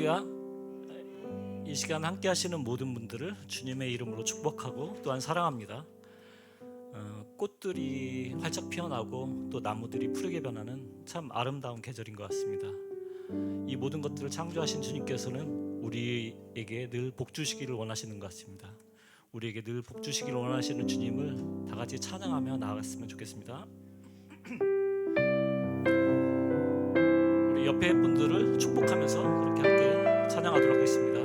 할렐루야. 이 시간 함께 하시는 모든 분들을 주님의 이름으로 축복하고 또한 사랑합니다. 꽃들이 활짝 피어나고 또 나무들이 푸르게 변하는 참 아름다운 계절인 것 같습니다. 이 모든 것들을 창조하신 주님께서는 우리에게 늘 복 주시기를 원하시는 것 같습니다. 우리에게 늘 복 주시기를 원하시는 주님을 다 같이 찬양하며 나아갔으면 좋겠습니다. 우리 옆에 분들을 축복하면서 그렇게 함께 찬양하도록 하겠습니다.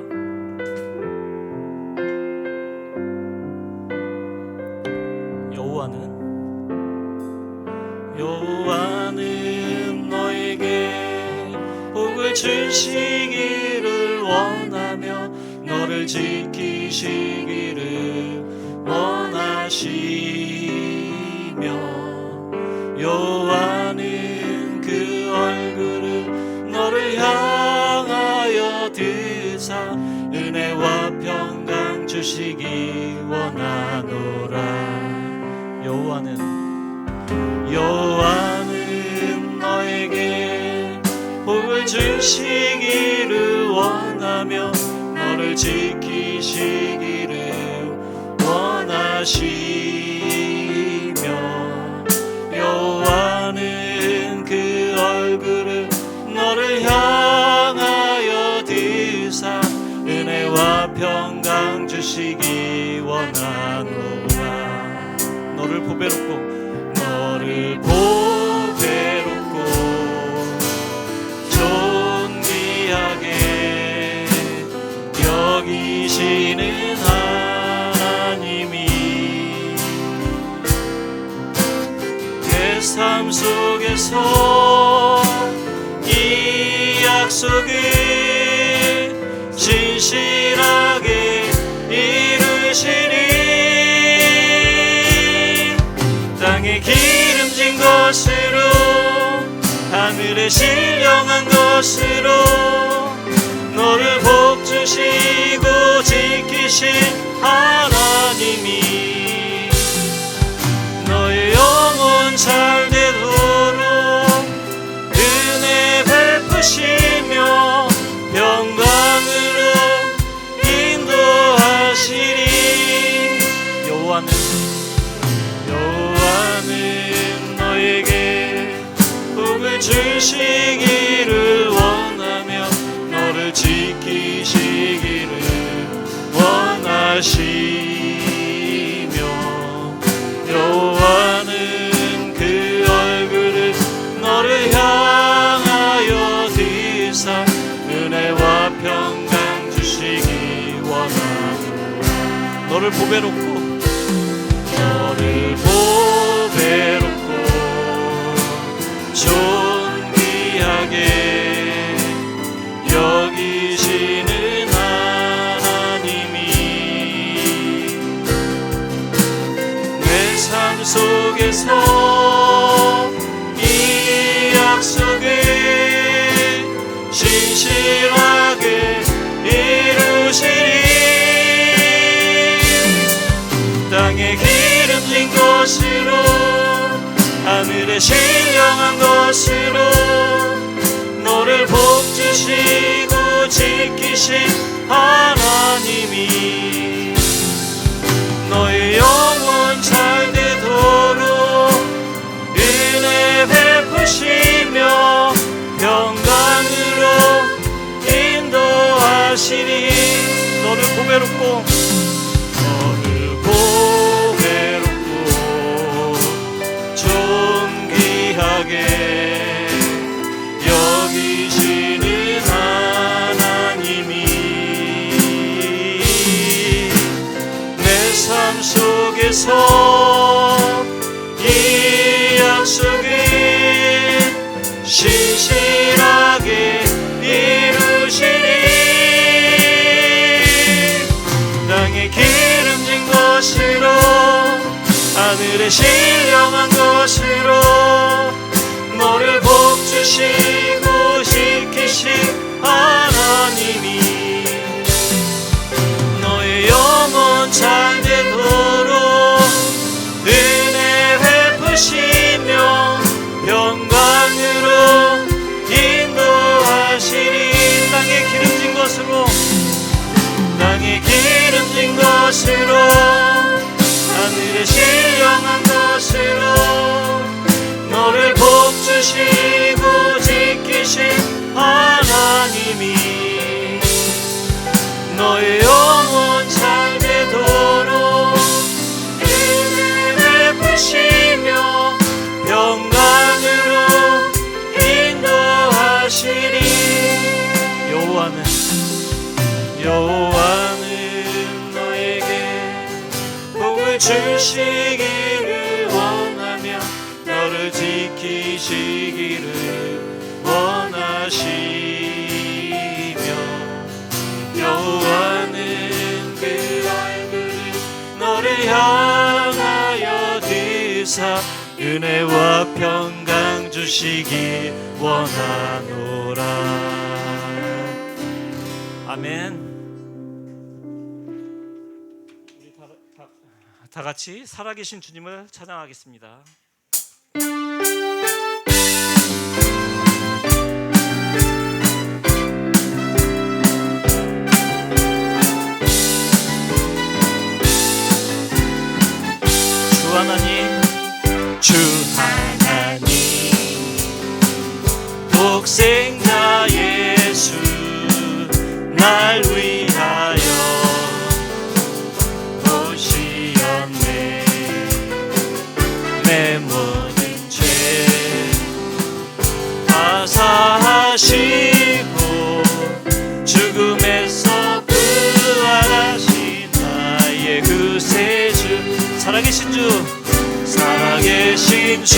여호와는 너에게 복을 주시기를 원하며 너를 지키시기를 원하시며 여호와는 그 얼굴을 너를 향하여 드사 은혜와 평강 주시기 원하노라. 여호와는 너에게 복을 주시기를 원하며 너를 지키시기를 원하시며 여호와는 그 얼굴을 너를 향하여 드사 은혜와 평강 주시기 원하노라. 너를 보배롭고 존귀하게 여기시는 하나님이 내 삶 속에서 이 약속을 진실하게 이루시니 땅에 기름진 것으로 하늘에 신령한 것으로 너를 복주시고 지키신 하나님이 너의 영혼 잘 되도록 은혜 베푸시며 평강으로 인도하시리. 여호와는 너에게 복을 주시기를 원하며 너를 지키시기를 원하시며 여호와는 그 얼굴을 너를 향하여 드사 은혜와 평강 주시기 원하노라. 너를 보배롭고 존귀하게 여기시는 하나님이 내 삶 속에서 이 약속을 진실하게 이루시리. 땅에 기름진 것으로 하늘에 신령한 것으로 너를 복주시고 지키신 하나님이 너의 영혼 잘 되도록 은혜 베푸시며 평강으로 인도하시니 너를 보배롭고 여기시는 하나님이 내 삶 속에서 이 약속을 신실하게 이루시니 땅에 기름진 것으로 하늘에 신령한 것으로 너를 복주시고 지키신 하나님이 너의 영혼 잘 되도록 은혜 베푸시며 평강으로 인도하시리. 땅에 기름진 것 나의 신령한 것으로 너를 복주시고 지키신 하나님이 너의 영혼 잘 되도록 은혜 베푸시며 평강으로 인도하시리. 여호와는 너에게 복을 주시기를 원하며 너를 지키시기를 원하시며 여호와는 그 얼굴을 너를 향하여 드사 은혜와 평강 주시기 원하노라. 아멘. 우리 다 같이 살아계신 주님을 찬양하겠습니다. 주 하나님, 주 하나님, 독생자 예수 날 위하여 오시었네. 내 모든 죄 다 사하시고 죽음에서 부활하신 나의 구세주, 살아계신 주, 살아계신 주,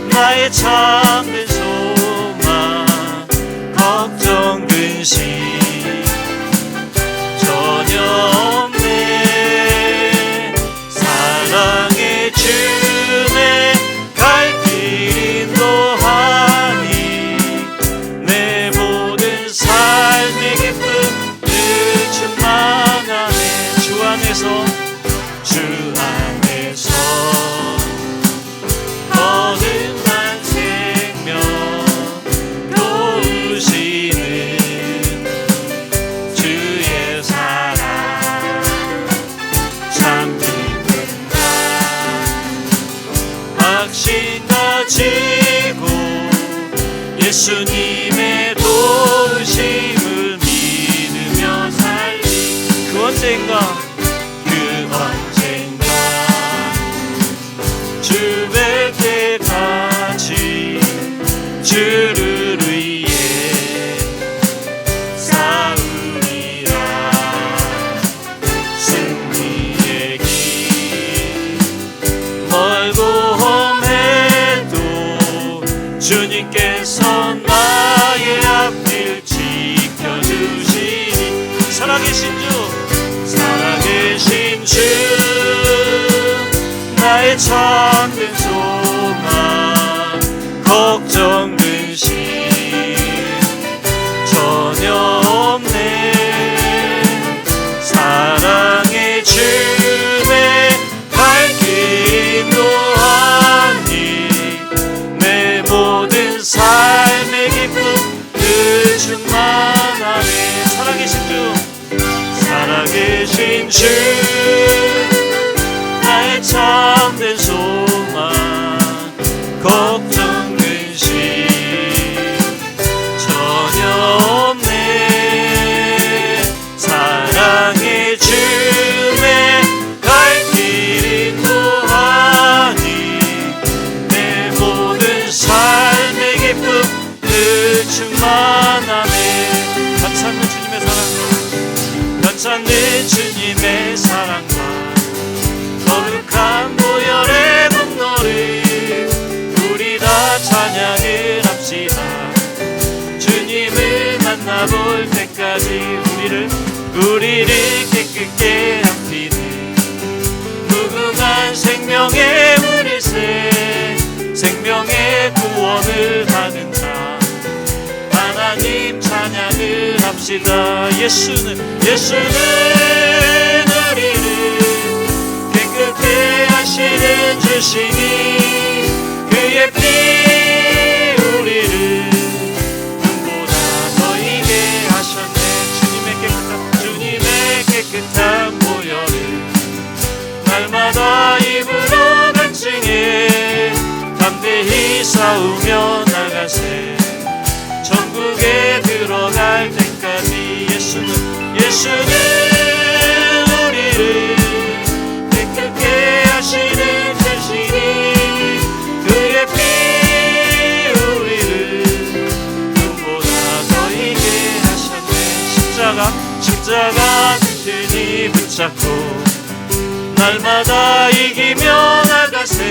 나의 참된 소망, 걱정 근심 전혀 없네. 사랑의 주내 갈 길 인도하니 내 모든 삶의 기쁨 늘 충만하네. 주 안에서 거듭난 생명 도우시는 주의 사랑 참 기쁜다. 확신 가지고 예수님의 도우심을 믿으며 살리. 그 언젠가 주 뵐 때까지 주를 위해 싸우리라. 승리의 길 멀고 험해도 주님께서 나의 앞길 지켜주시니. 살아계신 주, 살아계신 주, 나의 참된 소망, 걱정 근심 전혀 없네. 사랑의 주내 갈 길 인도하니 내 모든 삶의 기쁨 늘 충만하네. 살아계신 주, 살아계신 주, 나의 참된 소망, 걱정 근심 전혀 없네. 사랑의 주내 갈 길 인도하니 내 모든 삶의 기쁨 늘 충만하네. 변찮는 주님의 사랑, 변찮는 주님의 사랑과 거룩한 보혈의 분노를 우리 다 찬양을 합시다. 주님을 만나볼 때까지 우리를 깨끗게 합히는 무궁한 생명의 우리세, 생명의 구원을 받은 자 하나님 찬양을 합시다. 예수는 우리를 깨끗게 하시는 주시니 그의 피 우리를 눈보다 더 이게 하셨네. 주님의 깨끗한 보혈을 예수는 우리를 깨끗게 하시는 전신이 그의 피 우리를 눈보다 더 이게 하셨네. 십자가 튼튼히 붙잡고 날마다 이기며 나가세.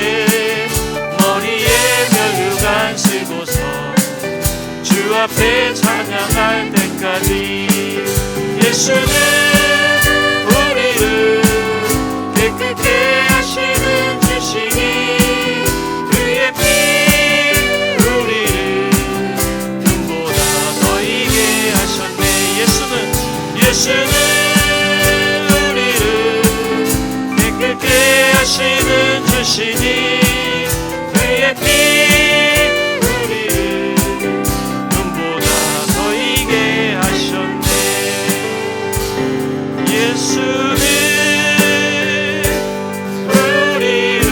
머리에 멸류관 쓰고서 주 앞에 찬양할 때까지 예수는 우리를 깨끗게 하시는 주시니 그의 피 우리를 눈보다 더 이게 하셨네. 예수는 우리를 깨끗게 하시는 주시니 그의 피 우리를 눈보다 더 이게 하셨네. 예수는 우리를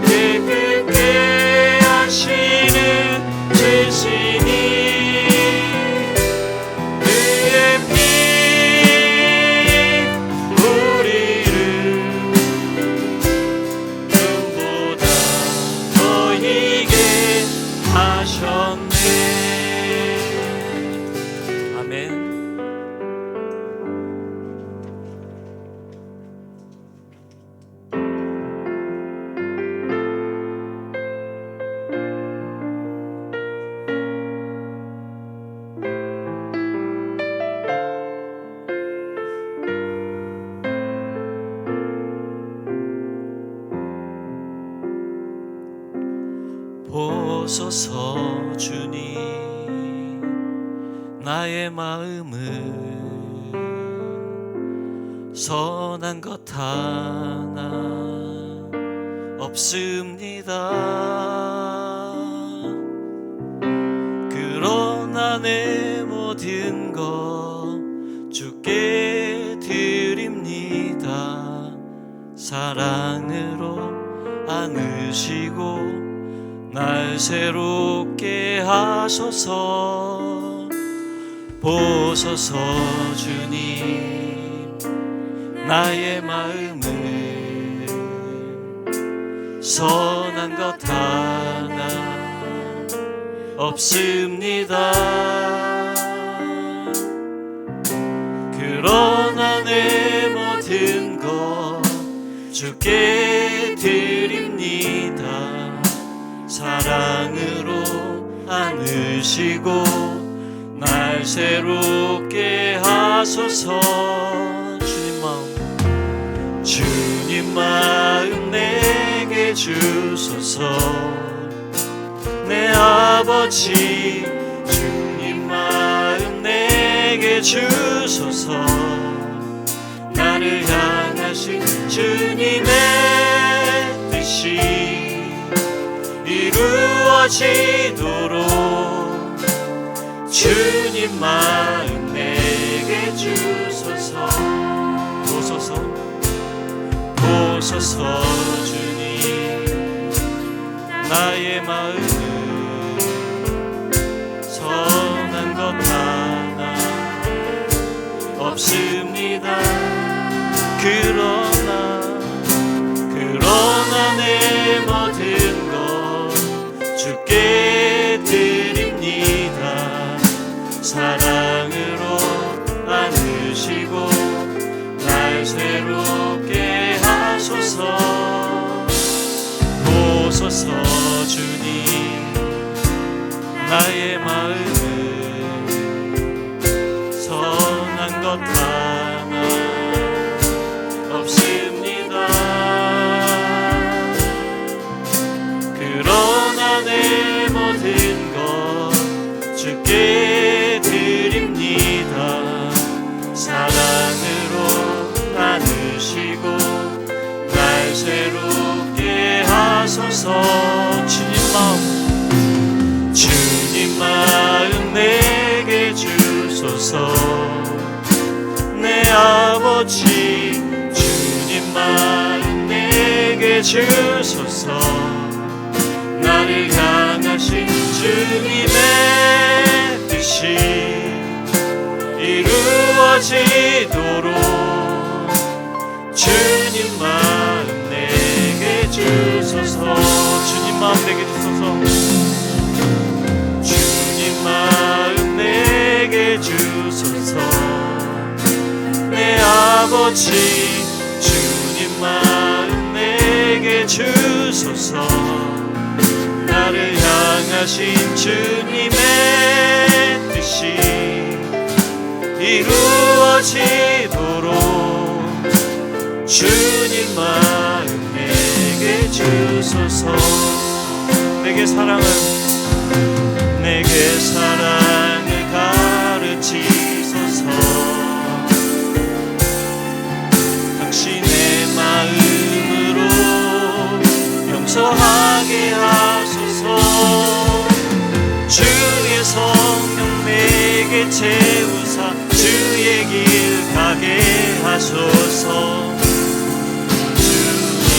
깨끗게 하시는 주시니 그의 피 우리를 눈보다 더 이게 하셨네. 아멘. 보소서 주님 나의 마음을 선한 것 하나 없습니다. 그러나 내 모든 것 주께 드립니다. 사랑으로 안으시고 날 새롭게 하소서. 보소서 주님 나의 마음을 선한 것 하나 없습니다. 그러나 내 모든 것 주께 드립니다. 사랑으로 안으시고 날 새롭게 하소서. 주님 마음 내게 주소서. 내 아버지 주님 마음 내게 주소서. 나를 향하신 주님의 뜻이 이루어지도록 주님 마음 내게 주소서. 보소서 주님 나의 마음을 선한 것 하나 없습니다. 그러나 내 모든 것 주께 드립니다. 사랑으로 안으시고 날 새롭게 하소서. 보소서 주님 나의 마음을 선한 것 하나 없습니다. 그러나 내 모든 것 주께 드립니다. 사랑으로 안으시고 날 새롭게 하소서. 주님 마음 내게 주소서. 내 아버지 주님 마음 내게 주소서. 나를 향하신 주님의 뜻이 이루어지도록 주님 마음 내게 주소서. 주님 마음 내게 주소서. 주님 마음 내게 주소서. 내 아버지 주님 마음 내게 주소서. 나를 향하신 주님의 뜻이 이루어지도록 주님 마음 내게 주소서. 내게 사랑을 가르치소서. 당신의 마음으로 용서하게 하소서. 주의 성령 내게 채우사 주의 길 가게 하소서. 주님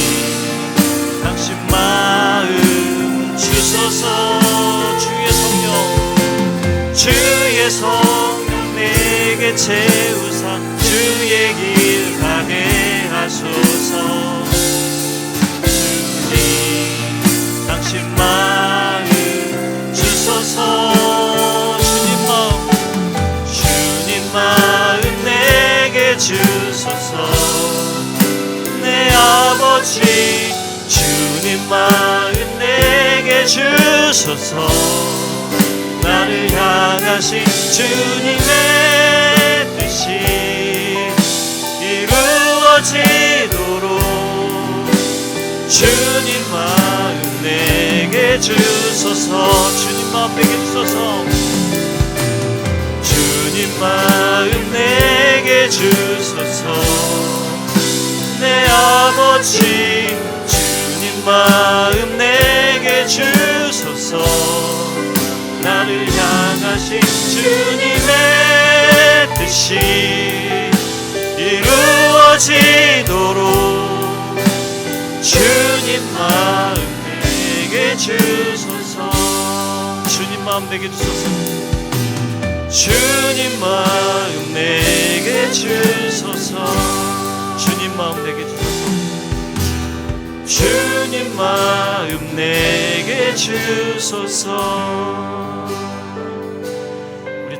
당신 마음 주소서. 주의 성령 내게 채우사 주의 길 가게 하소서. 주님 당신 마음 주소서. 주님 마음 내게 주소서. 내 아버지 주님 마음 내게 주소서. 나를 향하신 주님의 뜻이 이루어지도록 주님 마음 내게 주소서. 주님 마음 내게 주소서. 주님 마음 내게 주소서. 내 아버지 주님 마음 내게 주소서. 나를 향하신 주님의 뜻이 이루어지도록 주님 마음 내게 주소서. 주님 마음 내게 주소서. 주님 마음 내게 주소서. 주님 마음 내게 주소서. 주님 마음 내게 주소서.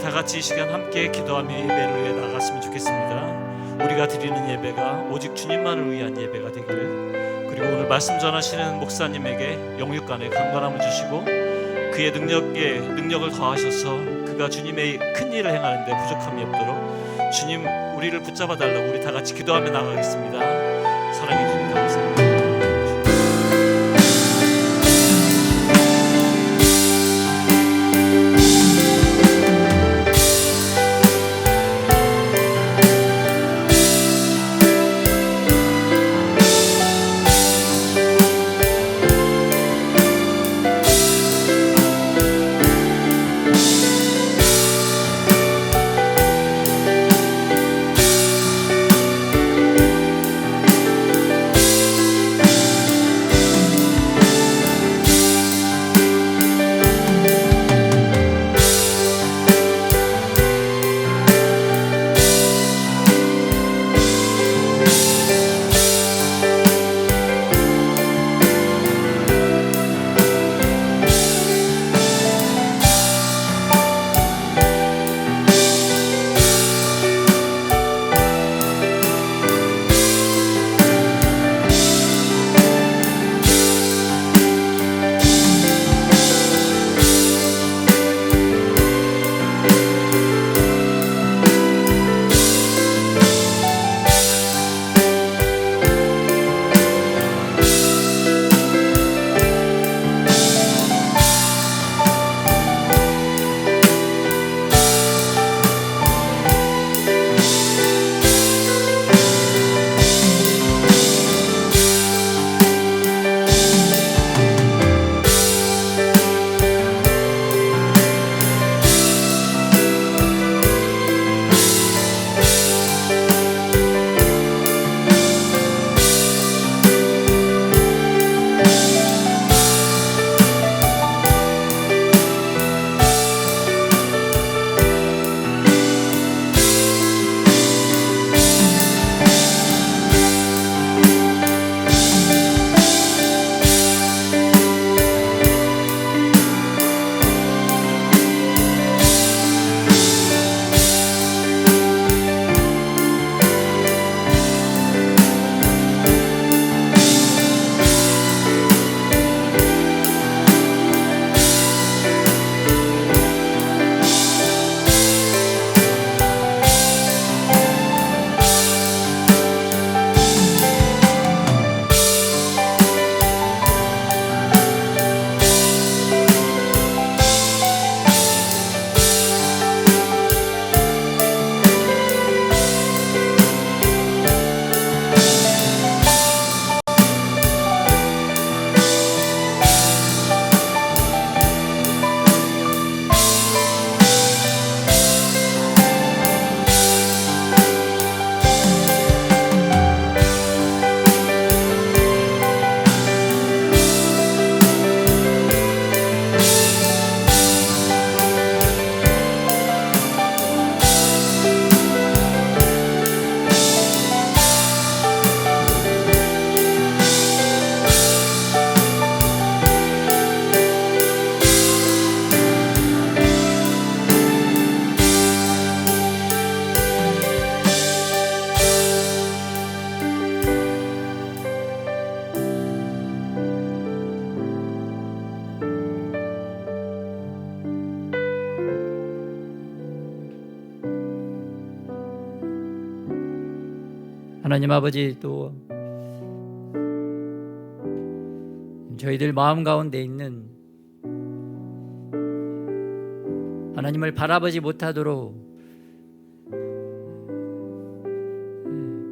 같이 이 시간 함께 기도하며 예배를 위해 나갔으면 좋겠습니다. 우리가 드리는 예배가 오직 주님만을 위한 예배가 되기를, 그리고 오늘 말씀 전하시는 목사님에게 영육간의 강건함을 주시고 그의 능력을 더하셔서 그가 주님의 큰 일을 행하는 데 부족함이 없도록 주님 우리를 붙잡아 달라고 우리 다 같이 기도하며 나가겠습니다. 사랑해 주님 감사합니다. 하나님 아버지, 또 저희들 마음 가운데 있는 하나님을 바라보지 못하도록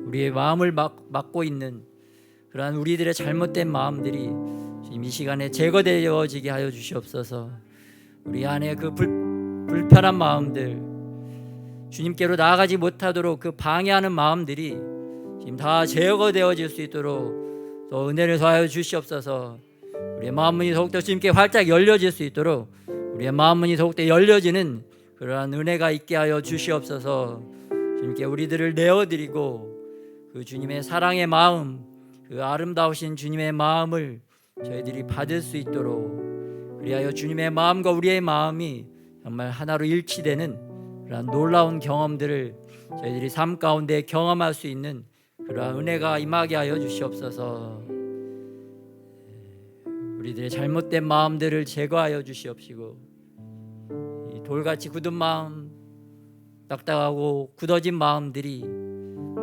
우리의 마음을 막고 있는 그러한 우리들의 잘못된 마음들이 지금 이 시간에 제거되어지게 하여 주시옵소서. 우리 안에 그 불편한 마음들, 주님께로 나아가지 못하도록 그 방해하는 마음들이 지금 다 제거되어질 수 있도록 또 은혜를 더하여 주시옵소서. 우리의 마음문이 더욱더 주님께 활짝 열려질 수 있도록 우리의 마음문이 더욱더 열려지는 그러한 은혜가 있게 하여 주시옵소서. 주님께 우리들을 내어드리고 그 주님의 사랑의 마음, 그 아름다우신 주님의 마음을 저희들이 받을 수 있도록, 그리하여 주님의 마음과 우리의 마음이 정말 하나로 일치되는 그러한 놀라운 경험들을 저희들이 삶 가운데 경험할 수 있는 그러한 은혜가 임하게 하여 주시옵소서. 우리들의 잘못된 마음들을 제거하여 주시옵시고, 이 돌같이 굳은 마음, 딱딱하고 굳어진 마음들이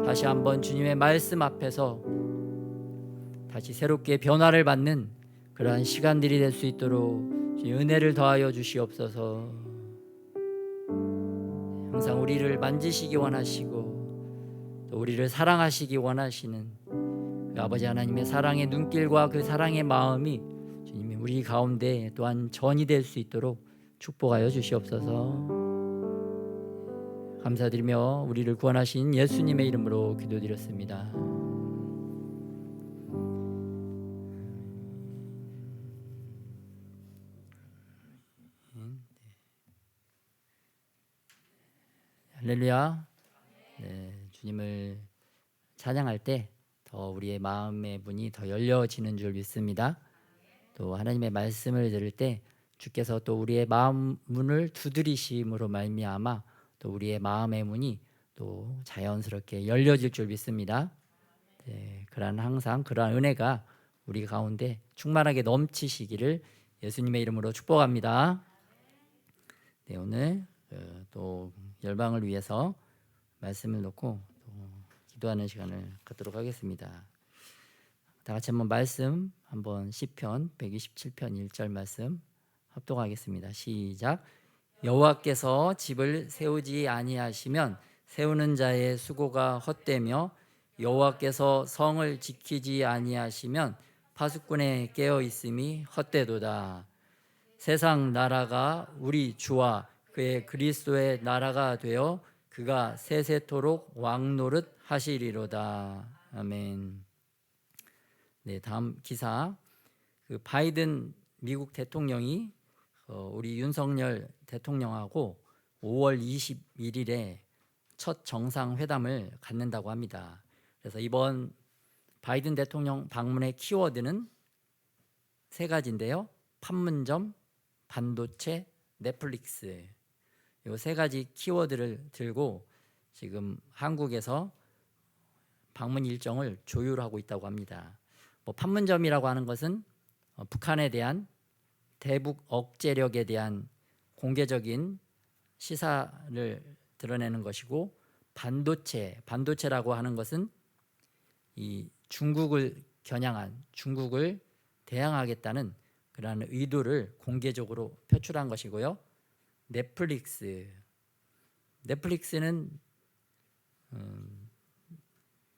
다시 한번 주님의 말씀 앞에서 다시 새롭게 변화를 받는 그러한 시간들이 될 수 있도록 은혜를 더하여 주시옵소서. 항상 우리를 만지시기 원하시고 또 우리를 사랑하시기 원하시는 그 아버지 하나님의 사랑의 눈길과 그 사랑의 마음이 주님이 우리 가운데 또한 전이 될 수 있도록 축복하여 주시옵소서. 감사드리며 우리를 구원하신 예수님의 이름으로 기도드렸습니다. 할렐루야. 네, 주님을 찬양할 때 더 우리의 마음의 문이 더 열려지는 줄 믿습니다. 또 하나님의 말씀을 들을 때 주께서 또 우리의 마음 문을 두드리심으로 말미암아 또 우리의 마음의 문이 또 자연스럽게 열려질 줄 믿습니다. 네, 항상 그러한 은혜가 우리 가운데 충만하게 넘치시기를 예수님의 이름으로 축복합니다. 네, 오늘 또 열방을 위해서 말씀을 놓고 또 기도하는 시간을 갖도록 하겠습니다. 다 같이 한번 시편 127편 1절 말씀 합독하겠습니다. 시작. 여호와께서 집을 세우지 아니하시면 세우는 자의 수고가 헛되며 여호와께서 성을 지키지 아니하시면 파수꾼의 깨어 있음이 헛되도다. 세상 나라가 우리 주와 그의 그리스도의 나라가 되어 그가 세세토록 왕노릇 하시리로다. 아멘. 네, 다음 기사. 그 바이든 미국 대통령이 우리 윤석열 대통령하고 5월 21일에 첫 정상회담을 갖는다고 합니다. 그래서 이번 바이든 대통령 방문의 키워드는 세 가지인데요. 판문점, 반도체, 넷플릭스. 이 세 가지 키워드를 들고 지금 한국에서 방문 일정을 조율하고 있다고 합니다. 판문점이라고 하는 것은 북한에 대한 대북 억제력에 대한 공개적인 시사를 드러내는 것이고, 반도체라고 하는 것은 이 중국을 겨냥한, 중국을 대항하겠다는 그러한 의도를 공개적으로 표출한 것이고요. 넷플릭스는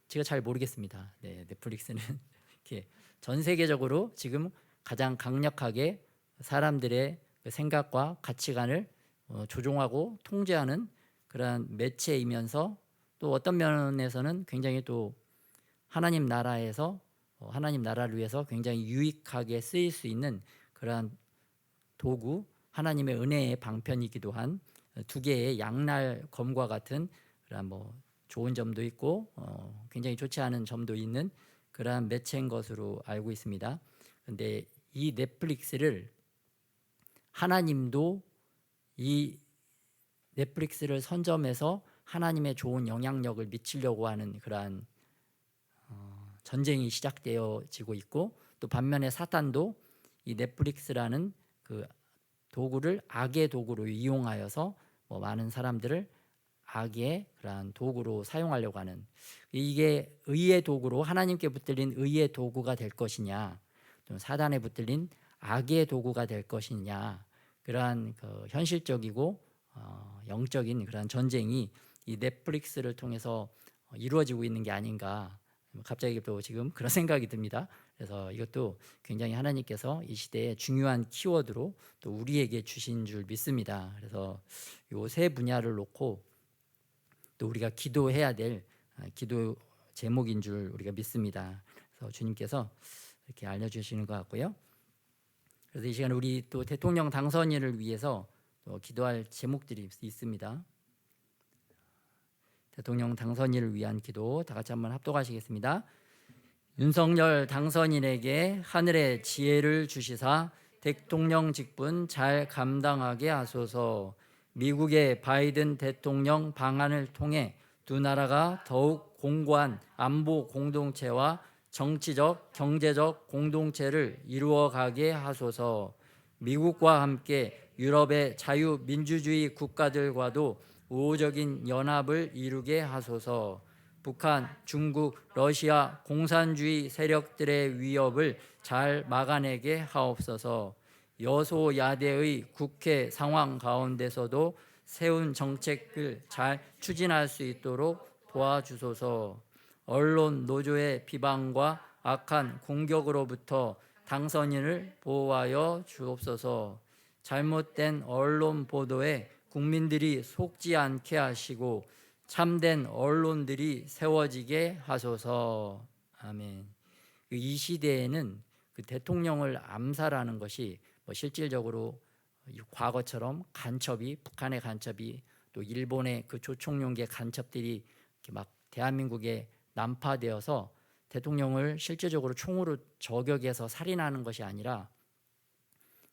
제가 잘 모르겠습니다. 네, 넷플릭스는 이렇게 전 세계적으로 지금 가장 강력하게 사람들의 생각과 가치관을 조종하고 통제하는 그러한 매체이면서 또 어떤 면에서는 굉장히 또 하나님 나라에서 하나님 나라를 위해서 굉장히 유익하게 쓰일 수 있는 그러한 도구, 하나님의 은혜의 방편이기도 한 두 개의 양날 검과 같은 그러한 좋은 점도 있고 굉장히 좋지 않은 점도 있는 그러한 매체인 것으로 알고 있습니다. 그런데 이 넷플릭스를 하나님도 이 넷플릭스를 선점해서 하나님의 좋은 영향력을 미치려고 하는 그러한 전쟁이 시작되어지고 있고, 또 반면에 사탄도 이 넷플릭스라는 그 도구를 악의 도구로 이용하여서 많은 사람들을 악의 그러한 도구로 사용하려고 하는, 이게 의의 도구로 하나님께 붙들린 의의 도구가 될 것이냐, 또 사단에 붙들린 악의 도구가 될 것이냐, 그러한 그 현실적이고 영적인 그러한 전쟁이 이 넷플릭스를 통해서 이루어지고 있는 게 아닌가, 갑자기 또 지금 그런 생각이 듭니다. 그래서 이것도 굉장히 하나님께서 이 시대에 중요한 키워드로 또 우리에게 주신 줄 믿습니다. 그래서 이 세 분야를 놓고 또 우리가 기도해야 될 기도 제목인 줄 우리가 믿습니다. 그래서 주님께서 이렇게 알려주시는 것 같고요. 그래서 이 시간에 우리 또 대통령 당선인을 위해서 또 기도할 제목들이 있습니다. 대통령 당선인을 위한 기도 다 같이 한번 합독하시겠습니다. 윤석열 당선인에게 하늘의 지혜를 주시사 대통령 직분 잘 감당하게 하소서. 미국의 바이든 대통령 방한을 통해 두 나라가 더욱 공고한 안보 공동체와 정치적, 경제적 공동체를 이루어가게 하소서. 미국과 함께 유럽의 자유민주주의 국가들과도 우호적인 연합을 이루게 하소서. 북한, 중국, 러시아 공산주의 세력들의 위협을 잘 막아내게 하옵소서. 여소야대의 국회 상황 가운데서도 세운 정책을 잘 추진할 수 있도록 도와주소서. 언론 노조의 비방과 악한 공격으로부터 당선인을 보호하여 주옵소서. 잘못된 언론 보도에 국민들이 속지 않게 하시고 참된 언론들이 세워지게 하소서. 아멘. 이 시대에는 그 대통령을 암살하는 것이 실질적으로 과거처럼 간첩이, 북한의 간첩이 또 일본의 그 조총용계 간첩들이 이렇게 막 대한민국에 난파되어서 대통령을 실제적으로 총으로 저격해서 살인하는 것이 아니라,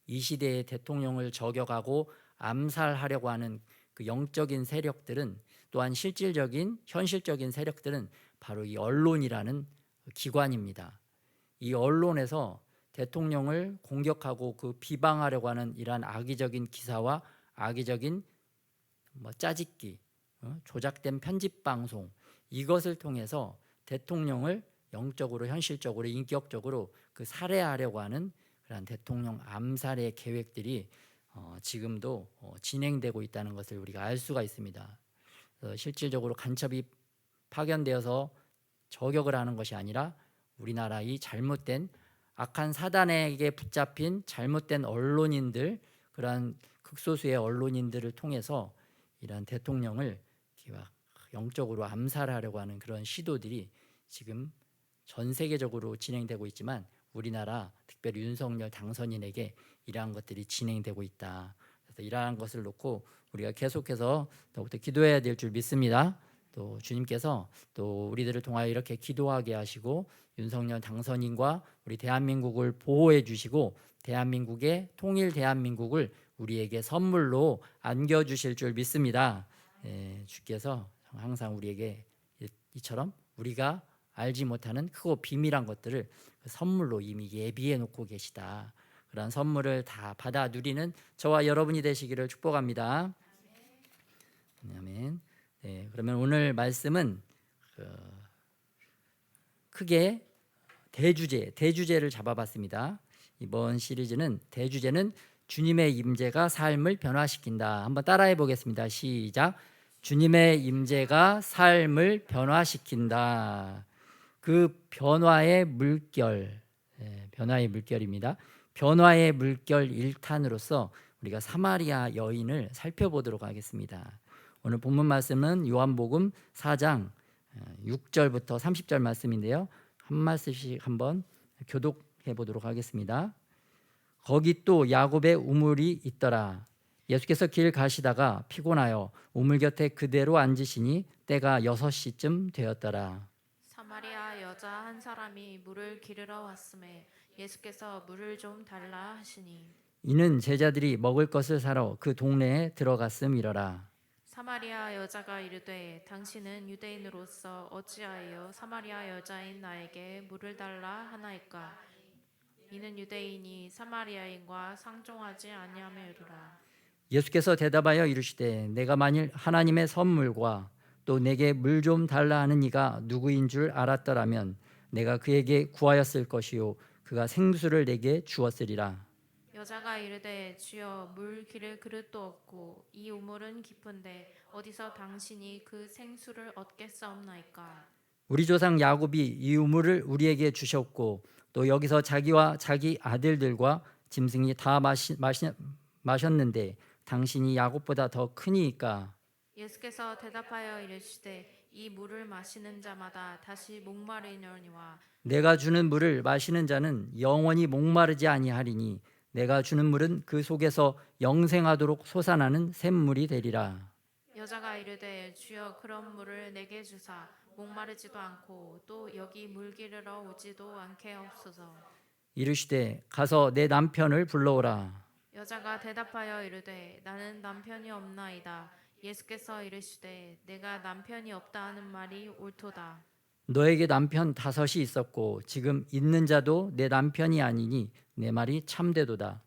이 시대의 대통령을 저격하고 암살하려고 하는 그 영적인 세력들은, 또한 실질적인 현실적인 세력들은 바로 이 언론이라는 기관입니다. 이 언론에서 대통령을 공격하고 그 비방하려고 하는 이러한 악의적인 기사와 악의적인 짜집기, 조작된 편집 방송, 이것을 통해서 대통령을 영적으로, 현실적으로, 인격적으로 그 살해하려고 하는 그런 대통령 암살의 계획들이 지금도 진행되고 있다는 것을 우리가 알 수가 있습니다. 실질적으로 간첩이 파견되어서 저격을 하는 것이 아니라 우리나라의 잘못된 악한 사단에게 붙잡힌 잘못된 언론인들, 그러한 극소수의 언론인들을 통해서 이러한 대통령을 영적으로 암살하려고 하는 그런 시도들이 지금 전 세계적으로 진행되고 있지만, 우리나라 특별히 윤석열 당선인에게 이러한 것들이 진행되고 있다. 그래서 이러한 것을 놓고 우리가 계속해서 더욱더 기도해야 될 줄 믿습니다. 또 주님께서 또 우리들을 통하여 이렇게 기도하게 하시고 윤석열 당선인과 우리 대한민국을 보호해 주시고 대한민국의 통일 대한민국을 우리에게 선물로 안겨주실 줄 믿습니다. 주께서 항상 우리에게 이처럼 우리가 알지 못하는 크고 비밀한 것들을 선물로 이미 예비해 놓고 계시다. 그런 선물을 다 받아 누리는 저와 여러분이 되시기를 축복합니다. 아멘. 그러면 오늘 말씀은 크게 대주제를 잡아봤습니다. 이번 시리즈는 대주제는 주님의 임재가 삶을 변화시킨다. 한번 따라해 보겠습니다. 시작. 주님의 임재가 삶을 변화시킨다. 그 변화의 물결, 변화의 물결입니다. 변화의 물결 1탄으로서 우리가 사마리아 여인을 살펴보도록 하겠습니다. 오늘 본문 말씀은 요한복음 4장 6절부터 30절 말씀인데요. 한 말씀씩 한번 교독해 보도록 하겠습니다. 거기 또 야곱의 우물이 있더라. 예수께서 길 가시다가 피곤하여 우물 곁에 그대로 앉으시니 때가 6시쯤 되었더라. 사마리아 여자 한 사람이 물을 기르러 왔음에 예수께서 물을 좀 달라 하시니 이는 제자들이 먹을 것을 사러 그 동네에 들어갔음이러라. 사마리아 여자가 이르되 당신은 유대인으로서 어찌하여 사마리아 여자인 나에게 물을 달라 하나이까. 이는 유대인이 사마리아인과 상종하지 아니함이로라. 예수께서 대답하여 이르시되 내가 만일 하나님의 선물과 또 내게 물 좀 달라 하는 이가 누구인 줄 알았더라면 내가 그에게 구하였을 것이요 그가 생수를 내게 주었으리라. 여자가 이르되 주여 물 기를 그릇도 없고 이 우물은 깊은데 어디서 당신이 그 생수를 얻겠사옵나이까. 우리 조상 야곱이 이 우물을 우리에게 주셨고 또 여기서 자기와 자기 아들들과 짐승이 다 마셨는데 당신이 야곱보다 더 크니이까. 예수께서 대답하여 이르시되 이 물을 마시는 자마다 다시 목마르려니와 내가 주는 물을 마시는 자는 영원히 목마르지 아니하리니 내가 주는 물은 그 속에서 영생하도록 솟아나는 샘물이 되리라. 여자가 이르되 주여 그런 물을 내게 주사 목마르지도 않고 또 여기 물 기르러 오지도 않게 하옵소서. 이르시되 가서 내 남편을 불러오라. 여자가 대답하여 이르되 나는 남편이 없나이다. 예수께서 이르시되 내가 남편이 없다 하는 말이 옳도다. 너에게 남편 5이 있었고 지금 있는 자도 내 남편이 아니니 내 말이 참되도다.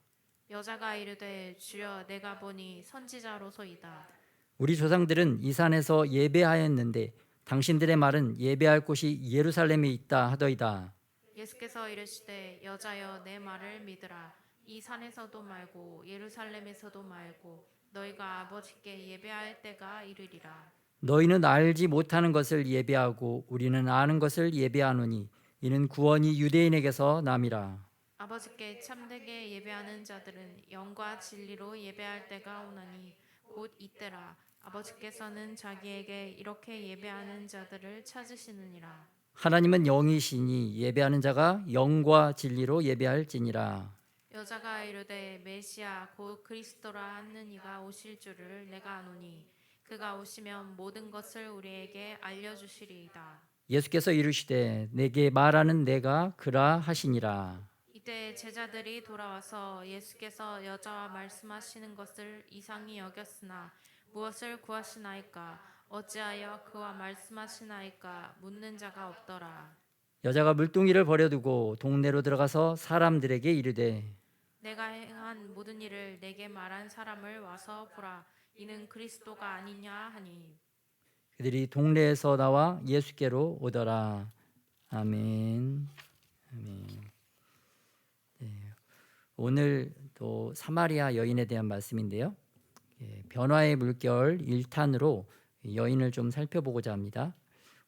여자가 이르되 주여 내가 보니 선지자로소이다. 우리 조상들은 이 산에서 예배하였는데 당신들의 말은 예배할 곳이 예루살렘에 있다 하더이다. 예수께서 이르시되 여자여 내 말을 믿으라. 이 산에서도 말고 예루살렘에서도 말고 너희가 아버지께 예배할 때가 이르리라. 너희는 알지 못하는 것을 예배하고 우리는 아는 것을 예배하노니 이는 구원이 유대인에게서 남이라. 아버지께 참되게 예배하는 자들은 영과 진리로 예배할 때가 오나니 곧 이때라. 아버지께서는 자기에게 이렇게 예배하는 자들을 찾으시느니라. 하나님은 영이시니 예배하는 자가 영과 진리로 예배할지니라. 여자가 이르되 메시아 곧 그리스도라 하는 이가 오실 줄을 내가 아노니 그가 오시면 모든 것을 우리에게 알려주시리이다. 예수께서 이르시되 내게 말하는 내가 그라 하시니라. 이때 제자들이 돌아와서 예수께서 여자와 말씀하시는 것을 이상히 여겼으나 무엇을 구하시나이까 어찌하여 그와 말씀하시나이까 묻는 자가 없더라. 여자가 물동이를 버려두고 동네로 들어가서 사람들에게 이르되 내가 행한 모든 일을 내게 말한 사람을 와서 보라. 이는 그리스도가 아니냐 하니 그들이 동네에서 나와 예수께로 오더라. 아멘. 아멘. 네, 오늘 또 사마리아 여인에 대한 말씀인데요. 변화의 물결 1탄으로 여인을 좀 살펴보고자 합니다.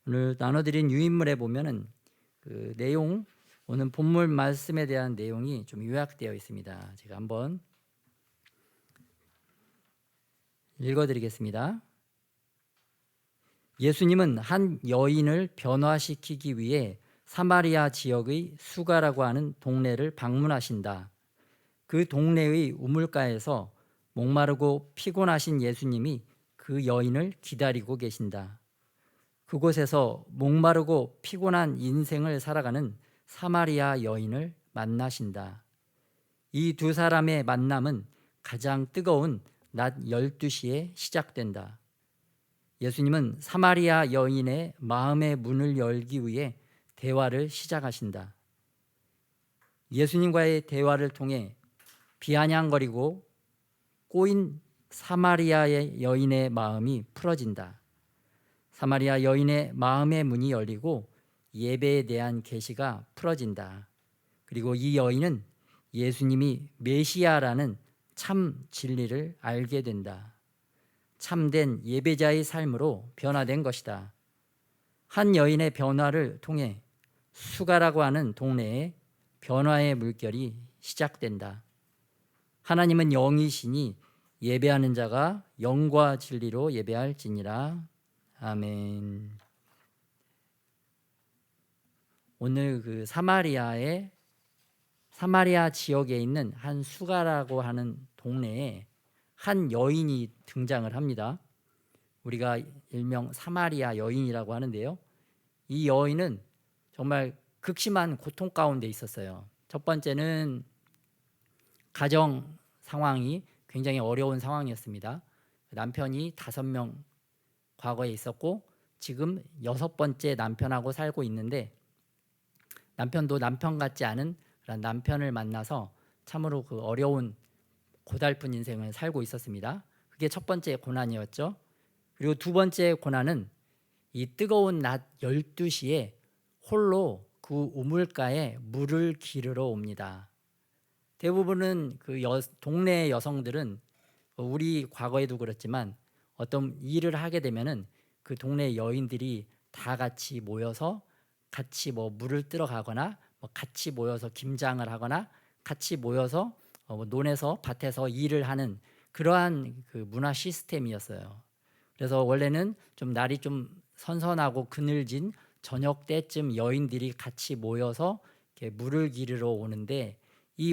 오늘 나눠드린 유인물에 보면은 그 내용, 오늘 본문 말씀에 대한 내용이 좀 요약되어 있습니다. 제가 한번 읽어드리겠습니다. 예수님은 한 여인을 변화시키기 위해 사마리아 지역의 수가라고 하는 동네를 방문하신다. 그 동네의 우물가에서 목마르고 피곤하신 예수님이 그 여인을 기다리고 계신다. 그곳에서 목마르고 피곤한 인생을 살아가는 사마리아 여인을 만나신다. 이 두 사람의 만남은 가장 뜨거운 낮 12시에 시작된다. 예수님은 사마리아 여인의 마음의 문을 열기 위해 대화를 시작하신다. 예수님과의 대화를 통해 비아냥거리고 꼬인 사마리아의 여인의 마음이 풀어진다. 사마리아 여인의 마음의 문이 열리고 예배에 대한 계시가 풀어진다. 그리고 이 여인은 예수님이 메시아라는 참 진리를 알게 된다. 참된 예배자의 삶으로 변화된 것이다. 한 여인의 변화를 통해 수가라고 하는 동네에 변화의 물결이 시작된다. 하나님은 영이시니 예배하는 자가 영과 진리로 예배할지니라. 아멘. 오늘 그 사마리아 지역에 있는 한 수가라고 하는 동네에 한 여인이 등장을 합니다. 우리가 일명 사마리아 여인이라고 하는데요. 이 여인은 정말 극심한 고통 가운데 있었어요. 첫 번째는 가정 상황이 굉장히 어려운 상황이었습니다. 남편이 5명 과거에 있었고 지금 6번째 남편하고 살고 있는데 남편도 남편 같지 않은 그런 남편을 만나서 참으로 그 어려운 고달픈 인생을 살고 있었습니다. 그게 첫 번째 고난이었죠. 그리고 두 번째 고난은 이 뜨거운 낮 12시에 홀로 그 우물가에 물을 기르러 옵니다. 대부분은 그 동네 여성들은 우리 과거에도 그렇지만 어떤 일을 하게 되면은 그 동네 여인들이 다 같이 모여서 같이 뭐 물을 뜨러 가거나 뭐 같이 모여서 김장을 하거나 같이 모여서 논에서 밭에서 일을 하는 그러한 그 문화 시스템이었어요. 그래서 원래는 좀 날이 좀 선선하고 그늘진 저녁 때쯤 여인들이 같이 모여서 이렇게 물을 기르러 오는데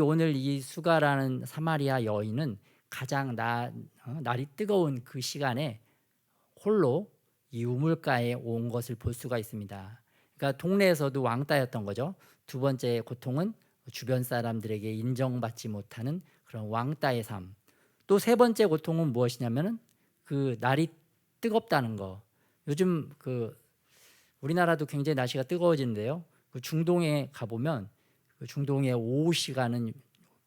오늘 이 수가라는 사마리아 여인은 가장 날이 뜨거운 그 시간에 홀로 이 우물가에 온 것을 볼 수가 있습니다. 그러니까 동네에서도 왕따였던 거죠. 두 번째 고통은 주변 사람들에게 인정받지 못하는 그런 왕따의 삶. 또 세 번째 고통은 무엇이냐면은 그 날이 뜨겁다는 거. 요즘 그 우리나라도 굉장히 날씨가 뜨거워지는데요. 그 중동에 가보면 그 중동의 오후 시간은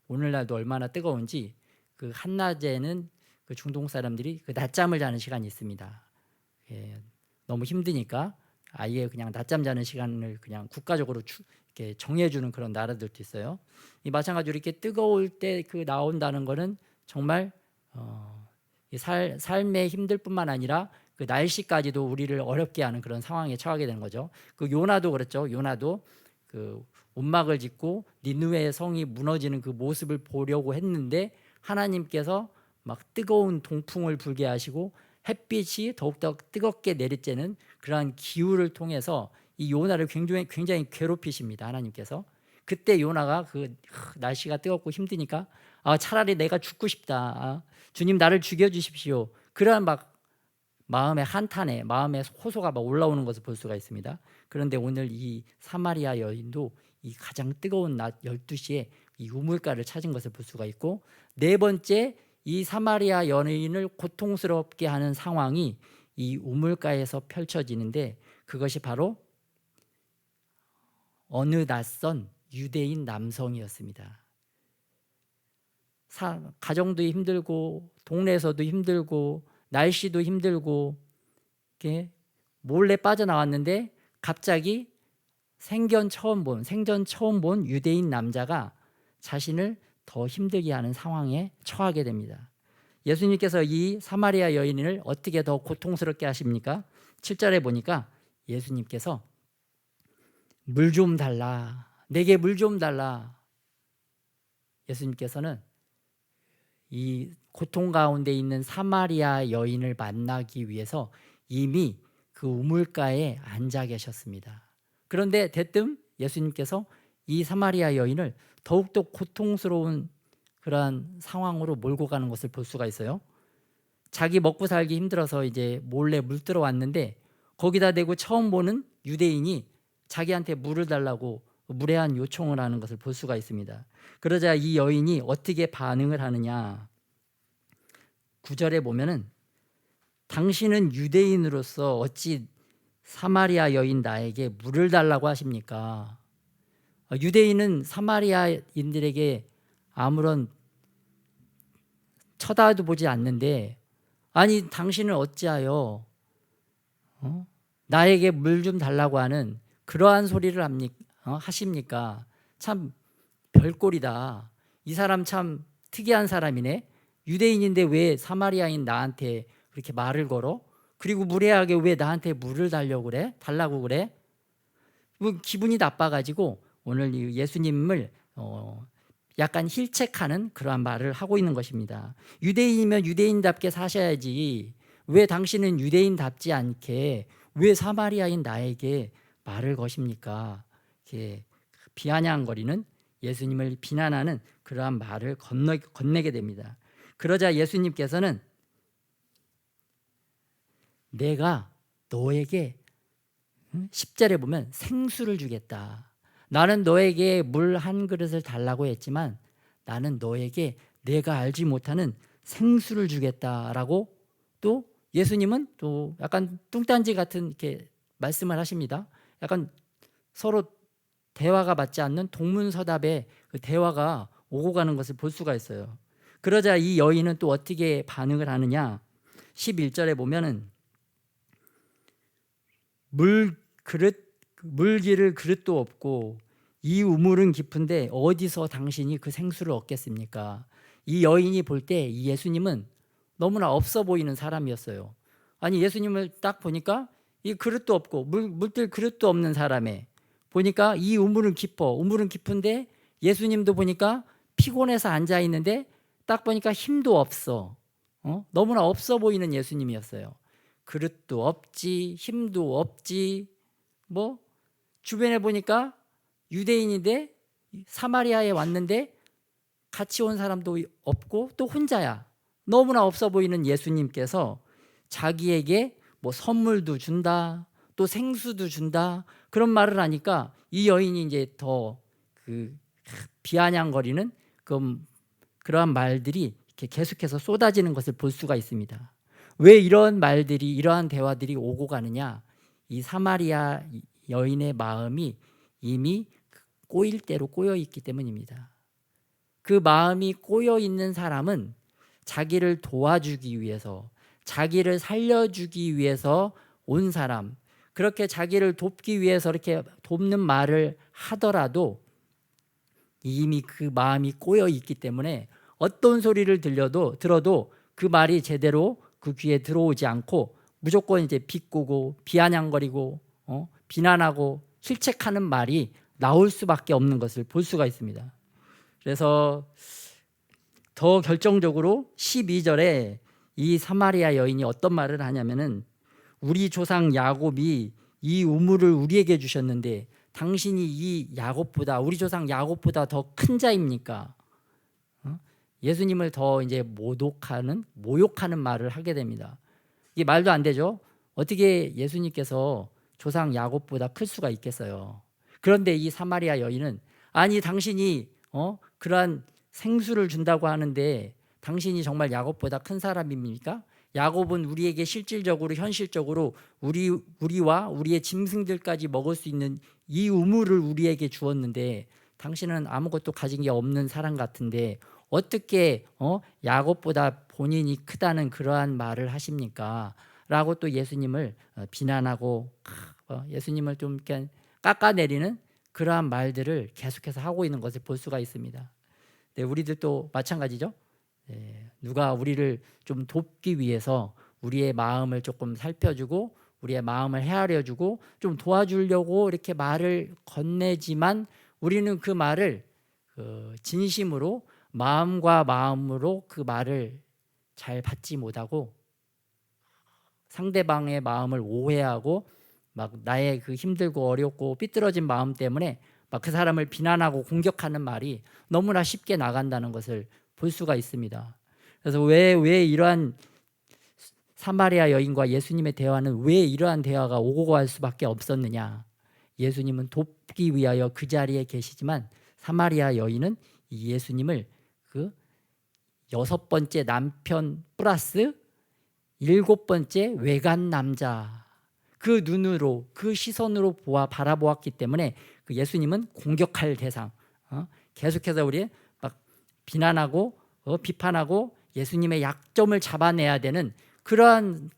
오늘날도 얼마나 뜨거운지 그 한낮에는 그 중동 사람들이 그 낮잠을 자는 시간이 있습니다. 예, 너무 힘드니까 아예 그냥 낮잠 자는 시간을 그냥 국가적으로 이렇게 정해주는 그런 나라들도 있어요. 이 마찬가지로 이렇게 뜨거울 때 그 나온다는 거는 정말 삶의 힘들 뿐만 아니라 그 날씨까지도 우리를 어렵게 하는 그런 상황에 처하게 되는 거죠. 그 요나도 그렇죠. 요나도 그 움막을 짓고 니느웨의 성이 무너지는 그 모습을 보려고 했는데 하나님께서 막 뜨거운 동풍을 불게 하시고 햇빛이 더욱더 뜨겁게 내리쬐는 그러한 기후를 통해서 이 요나를 굉장히 괴롭히십니다. 하나님께서. 그때 요나가 그 날씨가 뜨겁고 힘드니까 차라리 내가 죽고 싶다. 주님 나를 죽여주십시오. 그러한 막 마음의 한탄에 마음의 호소가 막 올라오는 것을 볼 수가 있습니다. 그런데 오늘 이 사마리아 여인도 이 가장 뜨거운 낮 12시에 이 우물가를 찾은 것을 볼 수가 있고, 네 번째 이 사마리아 여인을 고통스럽게 하는 상황이 이 우물가에서 펼쳐지는데 그것이 바로 어느 낯선 유대인 남성이었습니다. 가정도 힘들고 동네에서도 힘들고 날씨도 힘들고 이렇게 몰래 빠져나왔는데 갑자기 생전 처음 본 유대인 남자가 자신을 더 힘들게 하는 상황에 처하게 됩니다. 예수님께서 이 사마리아 여인을 어떻게 더 고통스럽게 하십니까? 7절에 보니까 예수님께서 물 좀 달라, 내게 물 좀 달라. 예수님께서는 이 고통 가운데 있는 사마리아 여인을 만나기 위해서 이미 그 우물가에 앉아 계셨습니다. 그런데 대뜸 예수님께서 이 사마리아 여인을 더욱더 고통스러운 그러한 상황으로 몰고 가는 것을 볼 수가 있어요. 자기 먹고 살기 힘들어서 이제 몰래 물 뜨러 왔는데 거기다 대고 처음 보는 유대인이 자기한테 물을 달라고 무례한 요청을 하는 것을 볼 수가 있습니다. 그러자 이 여인이 어떻게 반응을 하느냐. 9절에 보면은 당신은 유대인으로서 어찌 사마리아 여인 나에게 물을 달라고 하십니까? 유대인은 사마리아인들에게 아무런 쳐다도 보지 않는데 아니 당신은 어찌하여 나에게 물 좀 달라고 하는 그러한 소리를 하십니까? 참 별꼴이다. 이 사람 참 특이한 사람이네. 유대인인데 왜 사마리아인 나한테 그렇게 말을 걸어? 그리고 무례하게 왜 나한테 물을 달라고 그래? 기분이 나빠가지고 오늘 예수님을 약간 힐책하는 그러한 말을 하고 있는 것입니다. 유대인이면 유대인답게 사셔야지 왜 당신은 유대인답지 않게 왜 사마리아인 나에게 말을 거십니까? 이렇게 비아냥거리는 예수님을 비난하는 그러한 말을 건네게 됩니다. 그러자 예수님께서는 내가 너에게 10절에 보면 생수를 주겠다. 나는 너에게 물 한 그릇을 달라고 했지만 나는 너에게 내가 알지 못하는 생수를 주겠다라고 또 예수님은 또 약간 뚱딴지 같은 이렇게 말씀을 하십니다. 약간 서로 대화가 맞지 않는 동문서답의 그 대화가 오고 가는 것을 볼 수가 있어요. 그러자 이 여인은 또 어떻게 반응을 하느냐? 11절에 보면은 물기를 그릇도 없고 이 우물은 깊은데 어디서 당신이 그 생수를 얻겠습니까? 이 여인이 볼 때 이 예수님은 너무나 없어 보이는 사람이었어요. 아니 예수님을 딱 보니까 이 그릇도 없고 물들 그릇도 없는 사람에 보니까 이 우물은 깊은데 예수님도 보니까 피곤해서 앉아 있는데 딱 보니까 힘도 없어. 너무나 없어 보이는 예수님이었어요. 그릇도 없지, 힘도 없지. 뭐 주변에 보니까 유대인인데 사마리아에 왔는데 같이 온 사람도 없고 또 혼자야. 너무나 없어 보이는 예수님께서 자기에게 뭐 선물도 준다, 또 생수도 준다 그런 말을 하니까 이 여인이 이제 더 그 비아냥거리는 그러한 말들이 이렇게 계속해서 쏟아지는 것을 볼 수가 있습니다. 왜 이러한 대화들이 오고 가느냐? 이 사마리아 여인의 마음이 이미 꼬일 대로 꼬여 있기 때문입니다. 그 마음이 꼬여 있는 사람은 자기를 도와주기 위해서, 자기를 살려주기 위해서 온 사람, 그렇게 자기를 돕기 위해서 이렇게 돕는 말을 하더라도 이미 그 마음이 꼬여 있기 때문에 어떤 소리를 들어도 그 말이 제대로 그 귀에 들어오지 않고 무조건 이제 비꼬고 비아냥거리고 비난하고 실책하는 말이 나올 수밖에 없는 것을 볼 수가 있습니다. 그래서 더 결정적으로 12절에 이 사마리아 여인이 어떤 말을 하냐면은 우리 조상 야곱이 이 우물을 우리에게 주셨는데 당신이 우리 조상 야곱보다 더 큰 자입니까? 예수님을 더 이제 모욕하는 말을 하게 됩니다. 이게 말도 안 되죠. 어떻게 예수님께서 조상 야곱보다 클 수가 있겠어요. 그런데 이 사마리아 여인은 아니 당신이 그러한 생수를 준다고 하는데 당신이 정말 야곱보다 큰 사람입니까? 야곱은 우리에게 실질적으로 현실적으로 우리와 우리의 짐승들까지 먹을 수 있는 이 우물을 우리에게 주었는데 당신은 아무것도 가진 게 없는 사람 같은데 어떻게 야곱보다 본인이 크다는 그러한 말을 하십니까? 라고 또 예수님을 비난하고 예수님을 좀 이렇게 깎아내리는 그러한 말들을 계속해서 하고 있는 것을 볼 수가 있습니다. 네, 우리들도 마찬가지죠. 누가 우리를 좀 돕기 위해서 우리의 마음을 조금 살펴주고 우리의 마음을 헤아려주고 좀 도와주려고 이렇게 말을 건네지만 우리는 그 말을 진심으로 마음과 마음으로 그 말을 잘 받지 못하고 상대방의 마음을 오해하고 막 나의 그 힘들고 어렵고 삐뚤어진 마음 때문에 막 그 사람을 비난하고 공격하는 말이 너무나 쉽게 나간다는 것을 볼 수가 있습니다. 그래서 왜 이러한 사마리아 여인과 예수님의 대화는 왜 이러한 대화가 오고 갈 수밖에 없었느냐? 예수님은 돕기 위하여 그 자리에 계시지만 사마리아 여인은 이 예수님을 그 6번째 남편 플러스 7번째 외간 남자 그 눈으로 그 시선으로 바라보았기 때문에 그 예수님은 공격할 대상, 계속해서 우리 막 비난하고 비판하고 예수님의 약점을 잡아내야 되는 그러한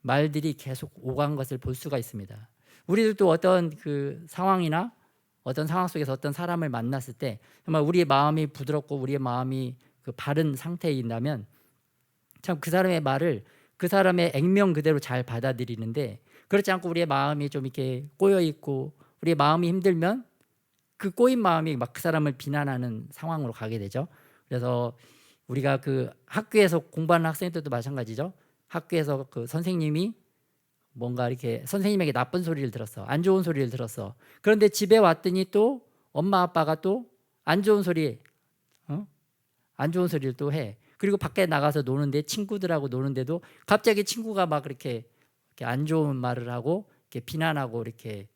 말들이 계속 오간 것을 볼 수가 있습니다. 우리들도 어떤 그 상황이나 어떤 상황 속에서 어떤 사람을 만났을 때 정말 우리의 마음이 부드럽고 우리의 마음이 그 바른 상태에 있다면 참 그 사람의 말을 그 사람의 액면 그대로 잘 받아들이는데 그렇지 않고 우리의 마음이 좀 이렇게 꼬여 있고 우리의 마음이 힘들면 그 꼬인 마음이 막 그 사람을 비난하는 상황으로 가게 되죠. 그래서 우리가 그 학교에서 공부하는 학생들도 마찬가지죠. 학교에서 그 선생님이 뭔가 이렇게 선생님에게 나쁜 소리를 들었어. 안 좋은 소리를 들었어. 그런데 집에 왔더니 또 엄마 아빠가 또 안 좋은 소리를 또 해. 그리고 밖에 나가서 노는데 친구들하고 노는데도 갑자기 친구가 막 이렇게 안 좋은 말을 하고 이렇게 비난하고 이렇게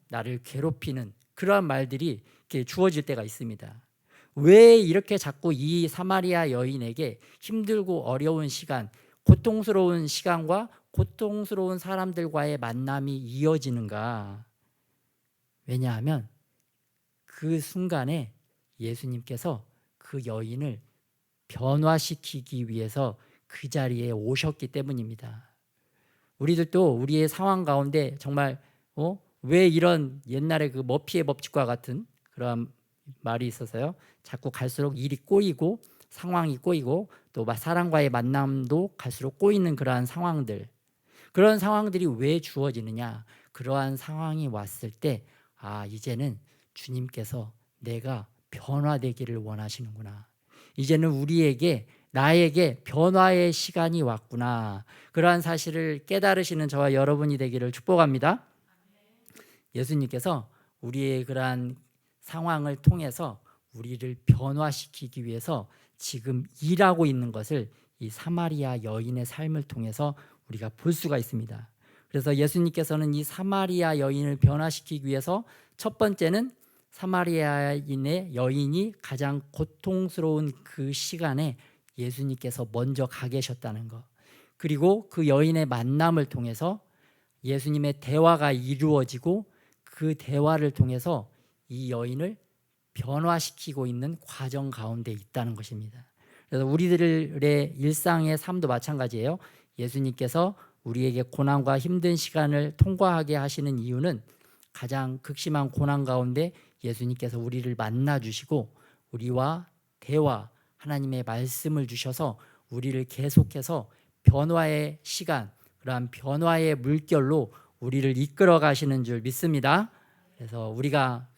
나를 괴롭히는 그러한 말들이 이렇게 주어질 때가 있습니다. 왜 이렇게 자꾸 이 사마리아 여인에게 힘들고 어려운 시간, 고통스러운 시간과 고통스러운 사람들과의 만남이 이어지는가? 왜냐하면 그 순간에 예수님께서 그 여인을 변화시키기 위해서 그 자리에 오셨기 때문입니다. 우리들도 우리의 상황 가운데 정말 왜 이런 옛날에 그 머피의 법칙과 같은 그런 말이 있어서요. 자꾸 갈수록 일이 꼬이고 상황이 꼬이고 또 사람과의 만남도 갈수록 꼬이는 그러한 상황들, 그런 상황들이 왜 주어지느냐? 그러한 상황이 왔을 때 이제는 주님께서 내가 변화되기를 원하시는구나. 이제는 나에게 변화의 시간이 왔구나. 그러한 사실을 깨달으시는 저와 여러분이 되기를 축복합니다. 예수님께서 우리의 그러한 상황을 통해서 우리를 변화시키기 위해서 지금 일하고 있는 것을 이 사마리아 여인의 삶을 통해서 우리가 볼 수가 있습니다. 그래서 예수님께서는 이 사마리아 여인을 변화시키기 위해서 첫 번째는 사마리아인의 여인이 가장 고통스러운 그 시간에 예수님께서 먼저 가 계셨다는 것, 그리고 그 여인의 만남을 통해서 예수님의 대화가 이루어지고 그 대화를 통해서 이 여인을 변화시키고 있는 과정 가운데 있다는 것입니다. 그래서 우리들의 일상의 삶도 마찬가지예요. 예수님께서 우리에게 고난과 힘든 시간을 통과하게 하시는 이유는 가장 극심한 고난 가운데 예수님께서 우리를 만나 주시고 우리와 대화, 하나님의 말씀을 주셔서 우리를 계속해서 변화의 시간, 그러한 변화의 물결로 우리를 이끌어 가시는 줄 믿습니다. 그래서 우리가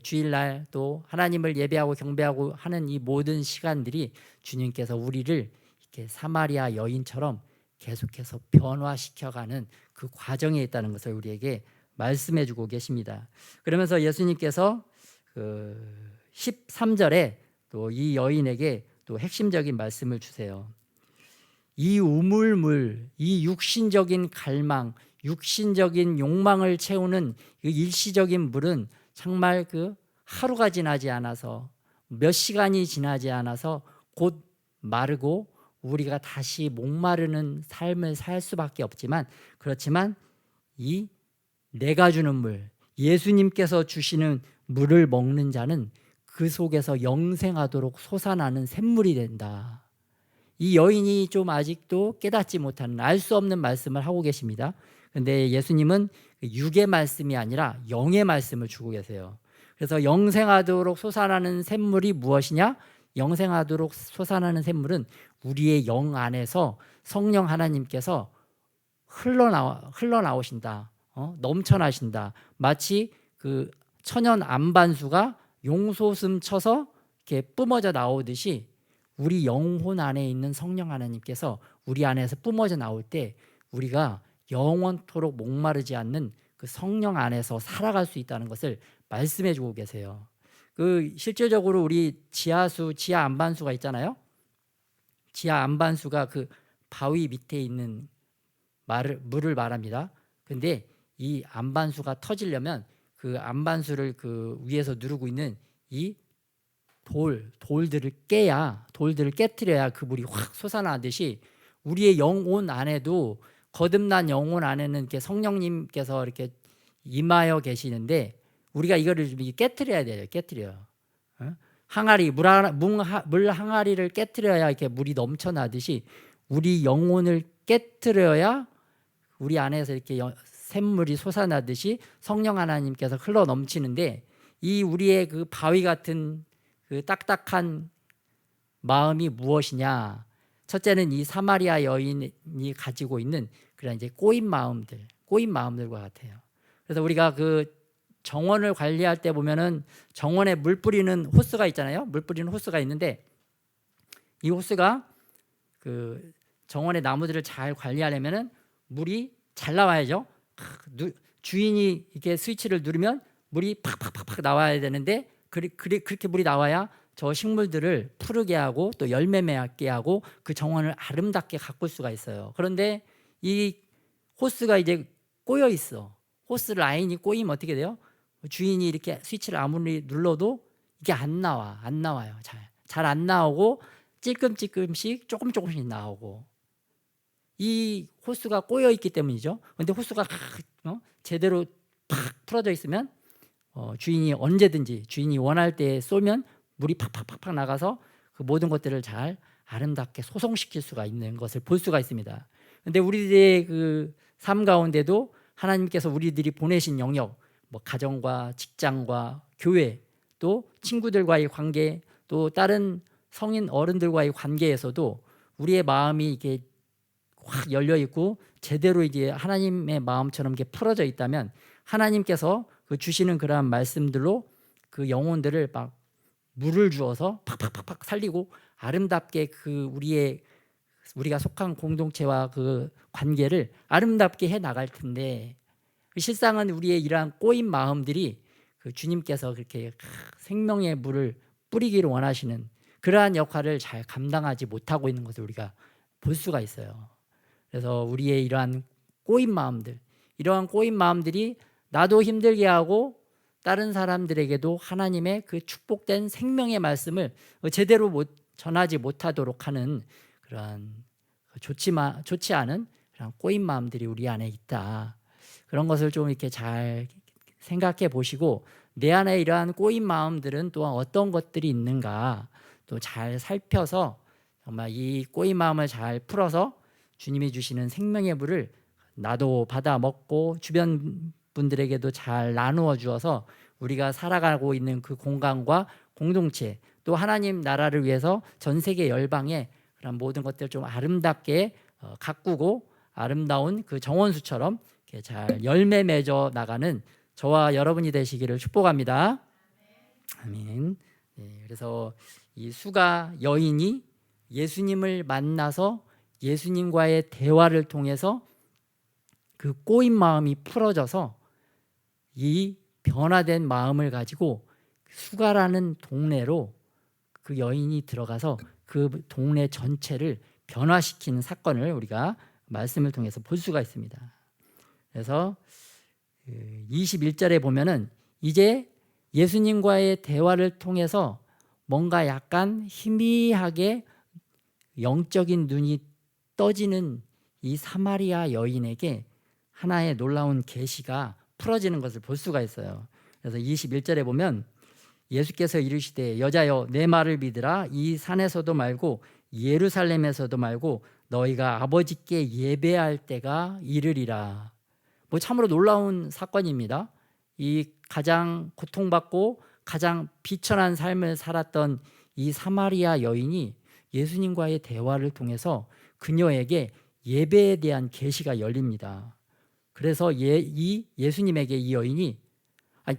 주일날 또 하나님을 예배하고 경배하고 하는 이 모든 시간들이 주님께서 우리를 이렇게 사마리아 여인처럼 계속해서 변화시켜가는 그 과정에 있다는 것을 우리에게 말씀해주고 계십니다. 그러면서 예수님께서 13절에 또 이 여인에게 또 핵심적인 말씀을 주세요. 이 우물물, 이 육신적인 갈망, 육신적인 욕망을 채우는 일시적인 물은 정말 하루가 지나지 않아서 몇 시간이 지나지 않아서 곧 마르고 우리가 다시 목마르는 삶을 살 수밖에 없지만, 그렇지만 이 내가 주는 물, 예수님께서 주시는 물을 먹는 자는 그 속에서 영생하도록 솟아나는 샘물이 된다. 이 여인이 좀 아직도 깨닫지 못하는, 알 수 없는 말씀을 하고 계십니다. 그런데 예수님은 육의 말씀이 아니라 영의 말씀을 주고 계세요. 그래서 영생하도록 솟아나는 샘물이 무엇이냐? 영생하도록 솟아나는 샘물은 우리의 영 안에서 성령 하나님께서 흘러나오신다. 넘쳐나신다. 마치 그 천연 안반수가 용솟음 쳐서 이렇게 뿜어져 나오듯이 우리 영혼 안에 있는 성령 하나님께서 우리 안에서 뿜어져 나올 때 우리가 영원토록 목마르지 않는 그 성령 안에서 살아갈 수 있다는 것을 말씀해 주고 계세요. 실질적으로 우리 지하 안반수가 있잖아요. 지하 안반수가 그 바위 밑에 있는 물을 말합니다. 근데 이 안반수가 터지려면 그 안반수를 위에서 누르고 있는 이 돌들을 깨트려야 그 물이 확 솟아나듯이 우리의 영혼 안에도, 거듭난 영혼 안에는 이렇게 성령님께서 이렇게 임하여 계시는데 우리가 이거를 좀 깨트려야 돼요. 깨트려요. 항아리 물 항아리를 깨트려야 이렇게 물이 넘쳐나듯이 우리 영혼을 깨트려야 우리 안에서 이렇게 샘물이 솟아나듯이 성령 하나님께서 흘러 넘치는데, 이 우리의 그 바위 같은 그 딱딱한 마음이 무엇이냐? 첫째는 이 사마리아 여인이 가지고 있는 그런 이제 꼬인 마음들과 같아요. 그래서 우리가 정원을 관리할 때 보면은 정원에 물 뿌리는 호스가 있잖아요. 물 뿌리는 호스가 있는데 이 호스가 정원의 나무들을 잘 관리하려면은 물이 잘 나와야죠. 주인이 이렇게 스위치를 누르면 물이 팍팍팍팍 나와야 되는데 그렇게 물이 나와야 저 식물들을 푸르게 하고 또 열매 맺게 하고 그 정원을 아름답게 가꿀 수가 있어요. 그런데 이 호스가 이제 꼬여 있어. 호스 라인이 꼬이면 어떻게 돼요? 주인이 이렇게 스위치를 아무리 눌러도 이게 안 나와요. 잘 안 나오고 찔끔찔끔씩 조금씩 나오고, 이 호스가 꼬여 있기 때문이죠. 그런데 호스가 제대로 팍 풀어져 있으면 주인이 언제든지 주인이 원할 때 쏘면 물이 팍팍팍팍 나가서 그 모든 것들을 잘 아름답게 소송시킬 수가 있는 것을 볼 수가 있습니다. 근데 우리들의 그 삶 가운데도 하나님께서 우리들이 보내신 영역, 뭐 가정과 직장과 교회, 또 친구들과의 관계, 또 다른 성인 어른들과의 관계에서도 우리의 마음이 이게 확 열려 있고 제대로 이제 하나님의 마음처럼 이렇게 풀어져 있다면 하나님께서 그 주시는 그러한 말씀들로 그 영혼들을 막 물을 주어서 팍팍팍팍 살리고 아름답게 그 우리가 속한 공동체와 그 관계를 아름답게 해 나갈 텐데, 실상은 우리의 이러한 꼬인 마음들이 그 주님께서 그렇게 생명의 물을 뿌리기를 원하시는 그러한 역할을 잘 감당하지 못하고 있는 것을 우리가 볼 수가 있어요. 그래서 우리의 이러한 꼬인 마음들, 이러한 꼬인 마음들이 나도 힘들게 하고 다른 사람들에게도 하나님의 그 축복된 생명의 말씀을 제대로 전하지 못하도록 하는 그러한 좋지 않은 그런 꼬인 마음들이 우리 안에 있다. 그런 것을 좀 이렇게 잘 생각해 보시고 내 안에 이러한 꼬인 마음들은 또한 어떤 것들이 있는가 또 잘 살펴서 정말 이 꼬인 마음을 잘 풀어서 주님이 주시는 생명의 물을 나도 받아 먹고 주변 분들에게도 잘 나누어 주어서 우리가 살아가고 있는 그 공간과 공동체 또 하나님 나라를 위해서 전 세계 열방에 그런 모든 것들을 좀 아름답게 가꾸고 아름다운 그 정원수처럼 이렇게 잘 열매 맺어 나가는 저와 여러분이 되시기를 축복합니다. 아멘. 네, 그래서 이 수가 여인이 예수님을 만나서 예수님과의 대화를 통해서 그 꼬인 마음이 풀어져서 이 변화된 마음을 가지고 수가라는 동네로 그 여인이 들어가서 그 동네 전체를 변화시키는 사건을 우리가 말씀을 통해서 볼 수가 있습니다. 그래서 21절에 보면은 이제 예수님과의 대화를 통해서 뭔가 약간 희미하게 영적인 눈이 떠지는 이 사마리아 여인에게 하나의 놀라운 계시가 풀어지는 것을 볼 수가 있어요. 그래서 21절에 보면 예수께서 이르시되 여자여 내 말을 믿으라. 이 산에서도 말고 예루살렘에서도 말고 너희가 아버지께 예배할 때가 이르리라. 뭐 참으로 놀라운 사건입니다. 이 가장 고통받고 가장 비천한 삶을 살았던 이 사마리아 여인이 예수님과의 대화를 통해서 그녀에게 예배에 대한 계시가 열립니다. 그래서 이 예수님에게 이 여인이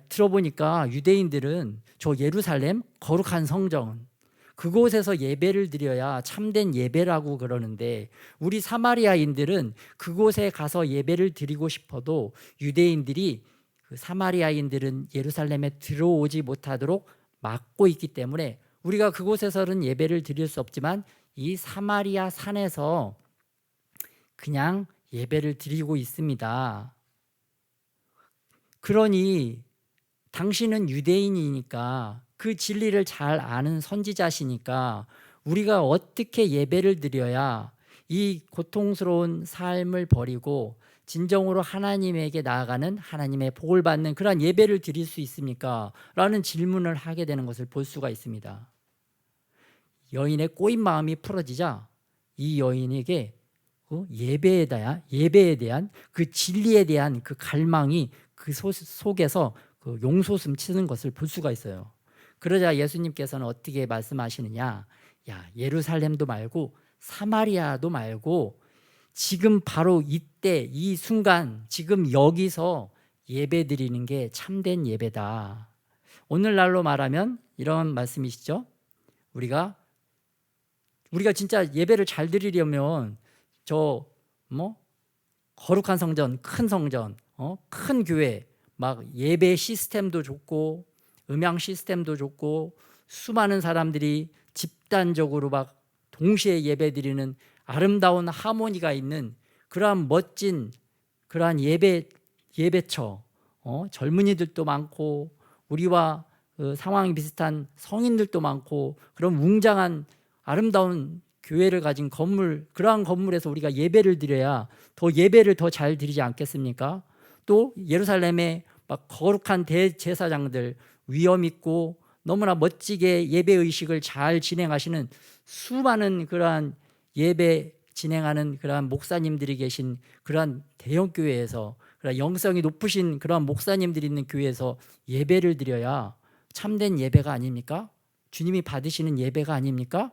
들어보니까 유대인들은 저 예루살렘 거룩한 성전 그곳에서 예배를 드려야 참된 예배라고 그러는데 우리 사마리아인들은 그곳에 가서 예배를 드리고 싶어도 유대인들이 그 사마리아인들은 예루살렘에 들어오지 못하도록 막고 있기 때문에 우리가 그곳에서는 예배를 드릴 수 없지만 이 사마리아 산에서 그냥 예배를 드리고 있습니다. 그러니 당신은 유대인이니까 그 진리를 잘 아는 선지자시니까 우리가 어떻게 예배를 드려야 이 고통스러운 삶을 버리고 진정으로 하나님에게 나아가는 하나님의 복을 받는 그러한 예배를 드릴 수 있습니까? 라는 질문을 하게 되는 것을 볼 수가 있습니다. 여인의 꼬인 마음이 풀어지자 이 여인에게 예배에 대한 그 진리에 대한 그 갈망이 그 속에서 그 용솟음 치는 것을 볼 수가 있어요. 그러자 예수님께서는 어떻게 말씀하시느냐? 야, 예루살렘도 말고 사마리아도 말고 지금 바로 이때 이 순간 지금 여기서 예배 드리는 게 참된 예배다. 오늘날로 말하면 이런 말씀이시죠. 우리가 진짜 예배를 잘 드리려면 거룩한 성전, 큰 성전, 큰 교회, 막 예배 시스템도 좋고 음향 시스템도 좋고 수많은 사람들이 집단적으로 막 동시에 예배드리는 아름다운 하모니가 있는 그러한 멋진 그러한 예배처, 젊은이들도 많고 우리와 그 상황이 비슷한 성인들도 많고 그런 웅장한 아름다운 교회를 가진 건물, 그러한 건물에서 우리가 예배를 드려야 예배를 더 잘 드리지 않겠습니까? 또 예루살렘의 막 거룩한 대제사장들, 위엄 있고 너무나 멋지게 예배 의식을 잘 진행하시는 수많은 그러한 예배 진행하는 그러한 목사님들이 계신 그러한 대형 교회에서, 그러한 영성이 높으신 그러한 목사님들이 있는 교회에서 예배를 드려야 참된 예배가 아닙니까? 주님이 받으시는 예배가 아닙니까?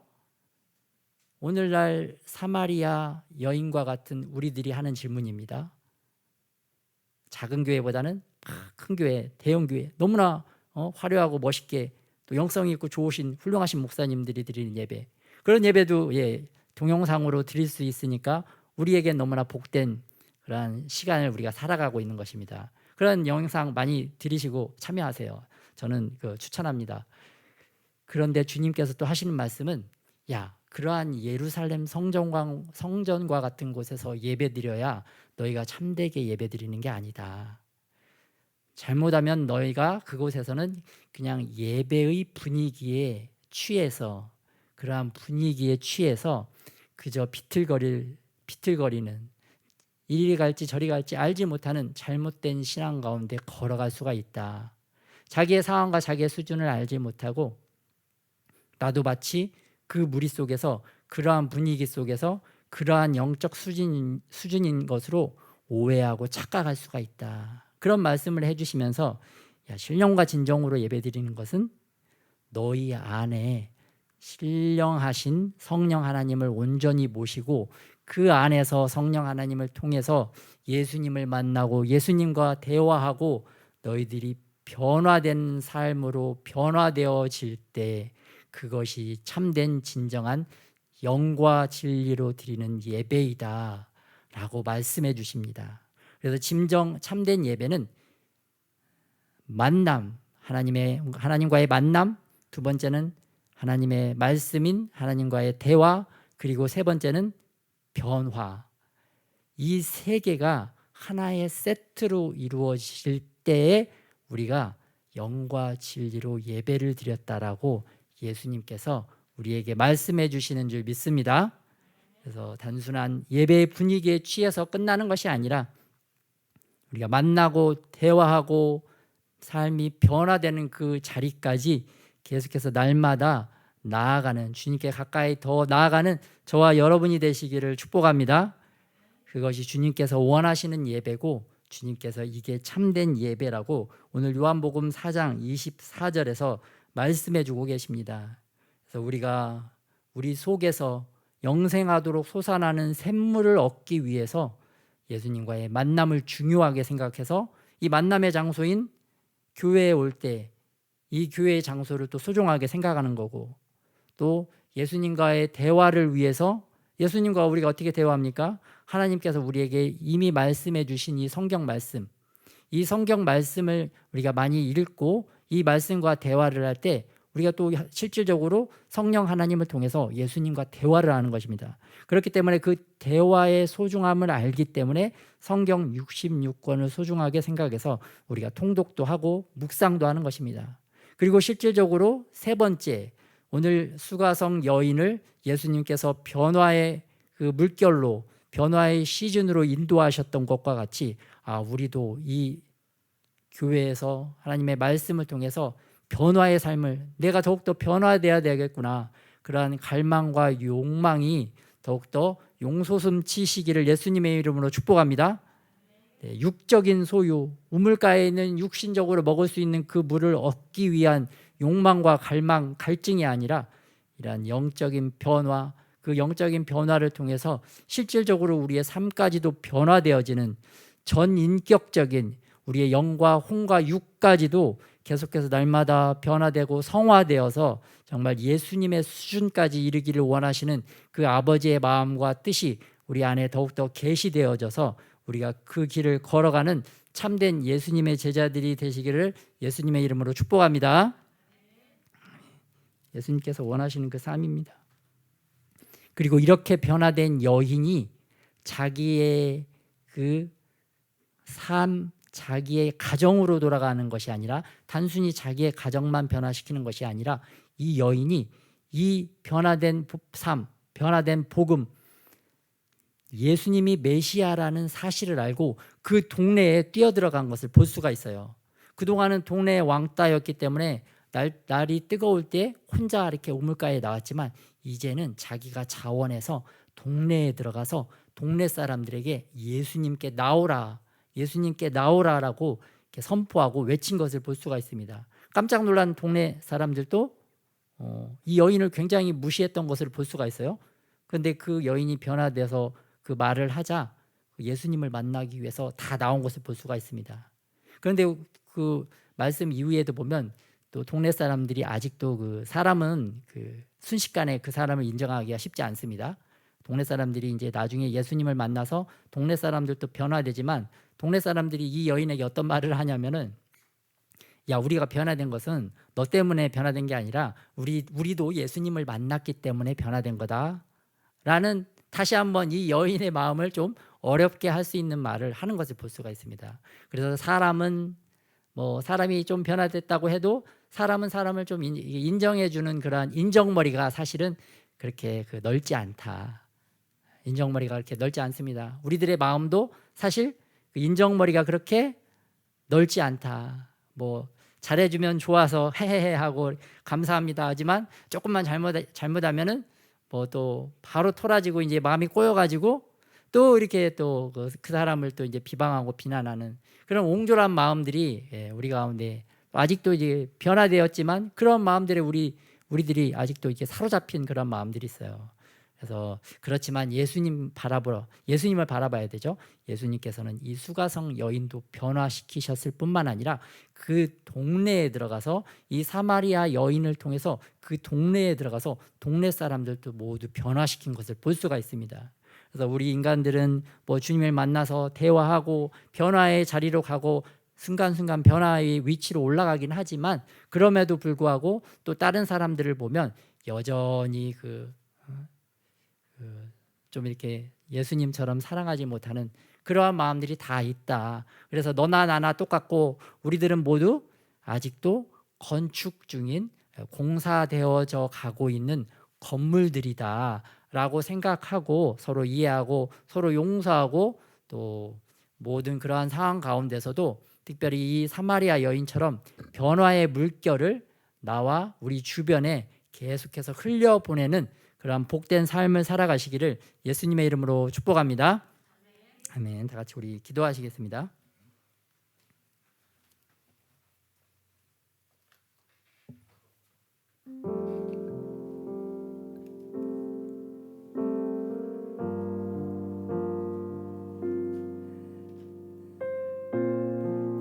오늘날 사마리아 여인과 같은 우리들이 하는 질문입니다. 작은 교회보다는 큰 교회, 대형 교회, 너무나 화려하고 멋있게 또 영성이 있고 좋으신 훌륭하신 목사님들이 드리는 예배, 그런 예배도 동영상으로 드릴 수 있으니까 우리에겐 너무나 복된 그런 시간을 우리가 살아가고 있는 것입니다. 그런 영상 많이 들으시고 참여하세요. 저는 추천합니다. 그런데 주님께서 또 하시는 말씀은, 야, 그러한 예루살렘 성전과 같은 곳에서 예배드려야 너희가 참되게 예배드리는 게 아니다. 잘못하면 너희가 그곳에서는 그냥 예배의 분위기에 취해서, 그러한 분위기에 취해서 그저 비틀거리는, 이리 갈지 저리 갈지 알지 못하는 잘못된 신앙 가운데 걸어갈 수가 있다. 자기의 상황과 자기의 수준을 알지 못하고 나도 마치 그 무리 속에서, 그러한 분위기 속에서 그러한 영적 수준인 것으로 오해하고 착각할 수가 있다. 그런 말씀을 해주시면서, 신령과 진정으로 예배드리는 것은 너희 안에 신령하신 성령 하나님을 온전히 모시고 그 안에서 성령 하나님을 통해서 예수님을 만나고 예수님과 대화하고 너희들이 변화된 삶으로 변화되어질 때 그것이 참된 진정한 영과 진리로 드리는 예배이다 라고 말씀해 주십니다. 그래서 참된 예배는 만남, 하나님과의 만남, 두 번째는 하나님의 말씀인 하나님과의 대화, 그리고 세 번째는 변화. 이 세 개가 하나의 세트로 이루어질 때에 우리가 영과 진리로 예배를 드렸다라고 예수님께서 우리에게 말씀해 주시는 줄 믿습니다. 그래서 단순한 예배의 분위기에 취해서 끝나는 것이 아니라 우리가 만나고 대화하고 삶이 변화되는 그 자리까지 계속해서 날마다 나아가는, 주님께 가까이 더 나아가는 저와 여러분이 되시기를 축복합니다. 그것이 주님께서 원하시는 예배고, 주님께서 이게 참된 예배라고 오늘 요한복음 4장 24절에서 말씀해 주고 계십니다. 그래서 우리가 우리 속에서 영생하도록 솟아나는 샘물을 얻기 위해서 예수님과의 만남을 중요하게 생각해서 이 만남의 장소인 교회에 올 때 이 교회의 장소를 또 소중하게 생각하는 거고, 또 예수님과의 대화를 위해서, 예수님과 우리가 어떻게 대화합니까? 하나님께서 우리에게 이미 말씀해 주신 이 성경 말씀, 이 성경 말씀을 우리가 많이 읽고 이 말씀과 대화를 할 때 우리가 또 실질적으로 성령 하나님을 통해서 예수님과 대화를 하는 것입니다. 그렇기 때문에 그 대화의 소중함을 알기 때문에 성경 66권을 소중하게 생각해서 우리가 통독도 하고 묵상도 하는 것입니다. 그리고 실질적으로 세 번째, 오늘 수가성 여인을 예수님께서 변화의 그 물결로, 변화의 시즌으로 인도하셨던 것과 같이 우리도 이 교회에서 하나님의 말씀을 통해서 변화의 삶을, 내가 더욱더 변화되어야 되겠구나, 그러한 갈망과 욕망이 더욱더 용솟음 치시기를 예수님의 이름으로 축복합니다. 육적인 소유, 우물가에 있는 육신적으로 먹을 수 있는 그 물을 얻기 위한 욕망과 갈망, 갈증이 아니라 이러한 영적인 변화, 그 영적인 변화를 통해서 실질적으로 우리의 삶까지도 변화되어지는 전인격적인 우리의 영과 혼과 육까지도 계속해서 날마다 변화되고 성화되어서 정말 예수님의 수준까지 이르기를 원하시는 그 아버지의 마음과 뜻이 우리 안에 더욱더 계시되어져서 우리가 그 길을 걸어가는 참된 예수님의 제자들이 되시기를 예수님의 이름으로 축복합니다. 예수님께서 원하시는 그 삶입니다. 그리고 이렇게 변화된 여인이 자기의 그 삶, 자기의 가정으로 돌아가는 것이 아니라, 단순히 자기의 가정만 변화시키는 것이 아니라 이 여인이 이 변화된 삶, 변화된 복음, 예수님이 메시아라는 사실을 알고 그 동네에 뛰어들어간 것을 볼 수가 있어요. 그동안은 동네의 왕따였기 때문에 날이 뜨거울 때 혼자 이렇게 우물가에 나왔지만 이제는 자기가 자원해서 동네에 들어가서 동네 사람들에게 예수님께 나오라라고 이렇게 선포하고 외친 것을 볼 수가 있습니다. 깜짝 놀란 동네 사람들도 이 여인을 굉장히 무시했던 것을 볼 수가 있어요. 그런데 그 여인이 변화돼서 그 말을 하자 예수님을 만나기 위해서 다 나온 것을 볼 수가 있습니다. 그런데 그 말씀 이후에도 보면 또 동네 사람들이 아직도 그 사람은 그 순식간에 그 사람을 인정하기가 쉽지 않습니다. 동네 사람들이 이제 나중에 예수님을 만나서 동네 사람들도 변화되지만 동네 사람들이 이 여인에게 어떤 말을 하냐면은 야, 우리가 변화된 것은 너 때문에 변화된 게 아니라 우리도 예수님을 만났기 때문에 변화된 거다 라는 다시 한번 이 여인의 마음을 좀 어렵게 할 수 있는 말을 하는 것을 볼 수가 있습니다. 그래서 사람은 사람이 좀 변화됐다고 해도 사람은 사람을 좀 인정해 주는 그러한 인정머리가 사실은 그렇게 넓지 않다. 인정머리가 그렇게 넓지 않습니다. 우리들의 마음도 사실 그 인정머리가 그렇게 넓지 않다. 잘해주면 좋아서 헤헤헤 하고 감사합니다 하지만 조금만 잘못하면은 또 바로 토라지고 이제 마음이 꼬여가지고 또 이렇게 또 그 사람을 또 이제 비방하고 비난하는 그런 옹졸한 마음들이 우리 가운데 아직도 이제 변화되었지만 그런 마음들에 우리들이 아직도 이렇게 사로잡힌 그런 마음들이 있어요. 그래서 그렇지만 예수님을 바라봐야 되죠. 예수님께서는 이 수가성 여인도 변화시키셨을 뿐만 아니라 그 동네에 들어가서 이 사마리아 여인을 통해서 그 동네에 들어가서 동네 사람들도 모두 변화시킨 것을 볼 수가 있습니다. 그래서 우리 인간들은 주님을 만나서 대화하고 변화의 자리로 가고 순간순간 변화의 위치로 올라가긴 하지만 그럼에도 불구하고 또 다른 사람들을 보면 여전히 좀 이렇게 예수님처럼 사랑하지 못하는 그러한 마음들이 다 있다. 그래서 너나 나나 똑같고 우리들은 모두 아직도 건축 중인 공사되어져 가고 있는 건물들이다 라고 생각하고 서로 이해하고 서로 용서하고 또 모든 그러한 상황 가운데서도 특별히 이 사마리아 여인처럼 변화의 물결을 나와 우리 주변에 계속해서 흘려보내는 그러한 복된 삶을 살아가시기를 예수님의 이름으로 축복합니다. 아멘. 다 같이 우리 기도하시겠습니다.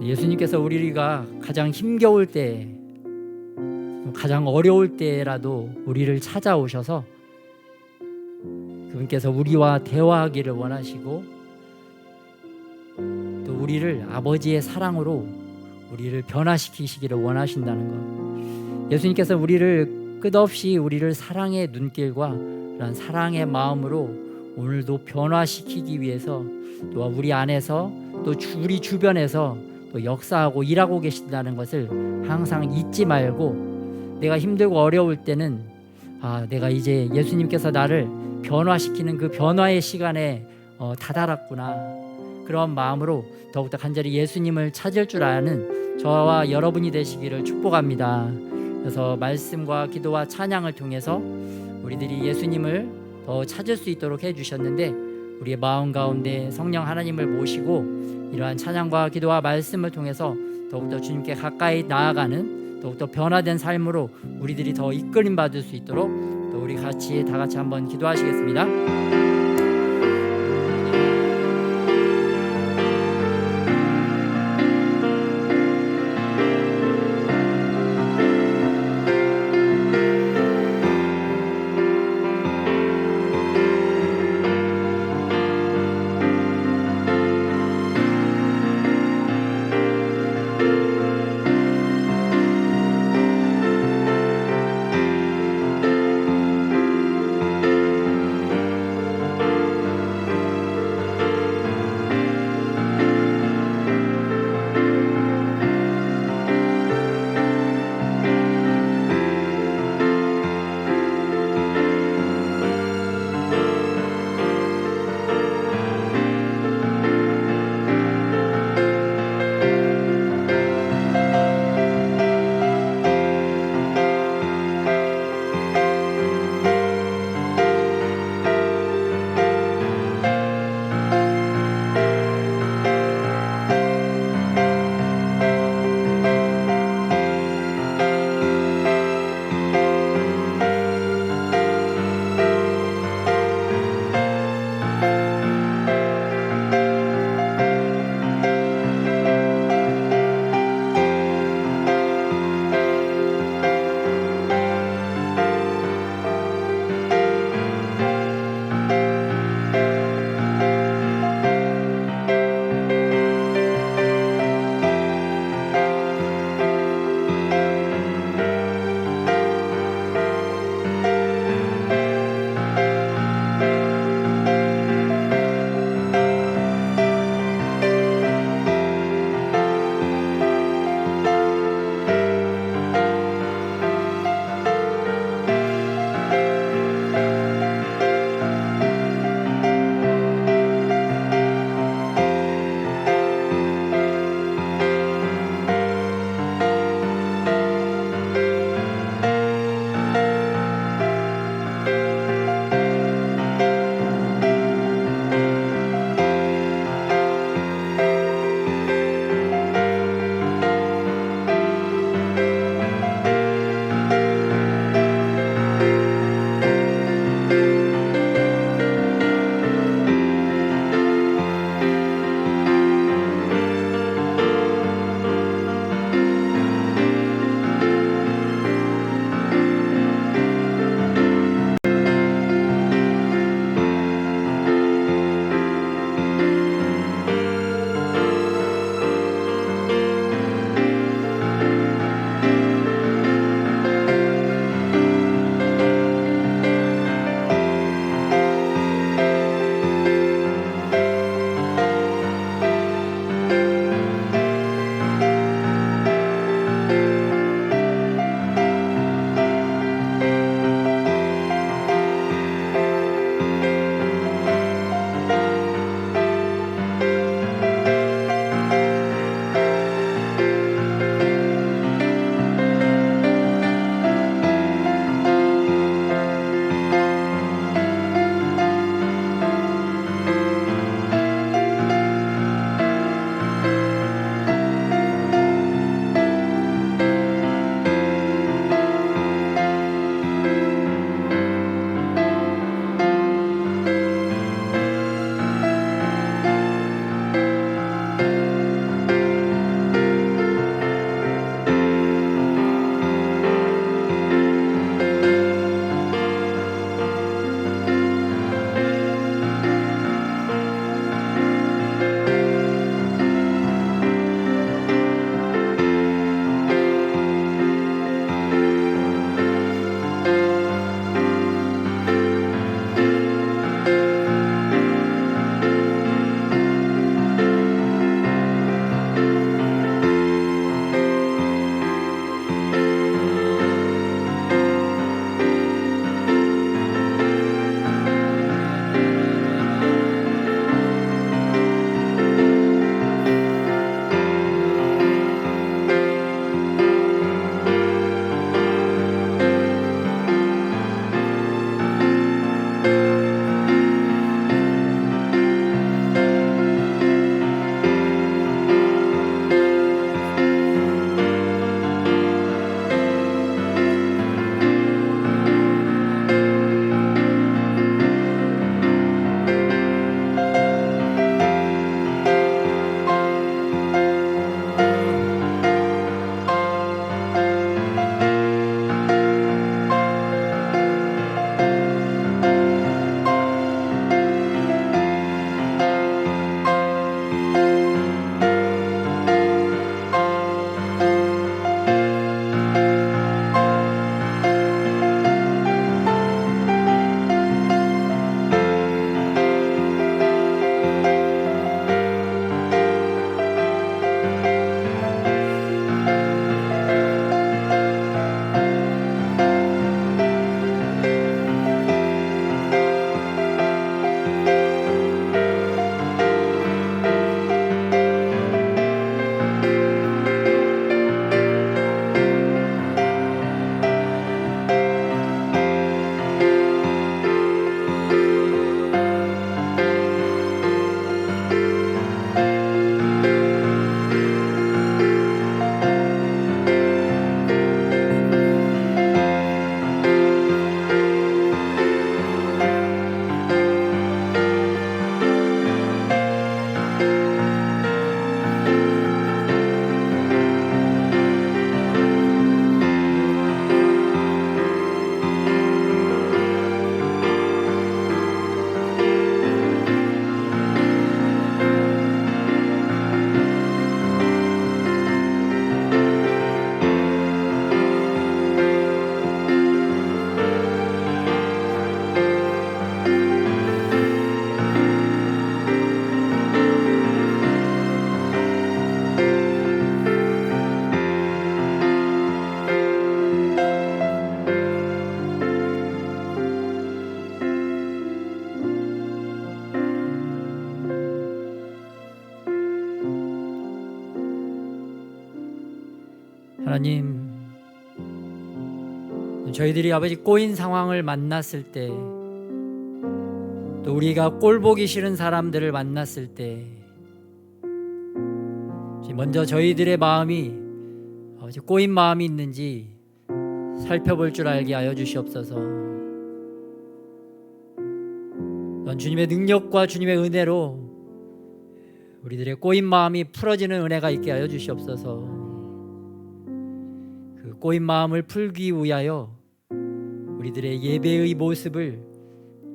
예수님께서 우리가 가장 힘겨울 때, 가장 어려울 때라도 우리를 찾아오셔서 그분께서 우리와 대화하기를 원하시고 또 우리를 아버지의 사랑으로 우리를 변화시키시기를 원하신다는 것. 예수님께서 우리를 끝없이 우리를 사랑의 눈길과 그런 사랑의 마음으로 오늘도 변화시키기 위해서 또 우리 안에서 또 우리 주변에서 또 역사하고 일하고 계신다는 것을 항상 잊지 말고 내가 힘들고 어려울 때는 내가 이제 예수님께서 나를 변화시키는 그 변화의 시간에 다다랐구나 그런 마음으로 더욱더 간절히 예수님을 찾을 줄 아는 저와 여러분이 되시기를 축복합니다. 그래서 말씀과 기도와 찬양을 통해서 우리들이 예수님을 더 찾을 수 있도록 해주셨는데 우리의 마음 가운데 성령 하나님을 모시고 이러한 찬양과 기도와 말씀을 통해서 더욱더 주님께 가까이 나아가는 더욱더 변화된 삶으로 우리들이 더 이끌림 받을 수 있도록 또 우리 다 같이 한번 기도하시겠습니다. 하나님, 저희들이 아버지 꼬인 상황을 만났을 때, 또 우리가 꼴 보기 싫은 사람들을 만났을 때, 먼저 저희들의 마음이 아버지 꼬인 마음이 있는지 살펴볼 줄 알게 하여 주시옵소서. 넌 주님의 능력과 주님의 은혜로 우리들의 꼬인 마음이 풀어지는 은혜가 있게 하여 주시옵소서. 그 꼬인 마음을 풀기 위하여 우리들의 예배의 모습을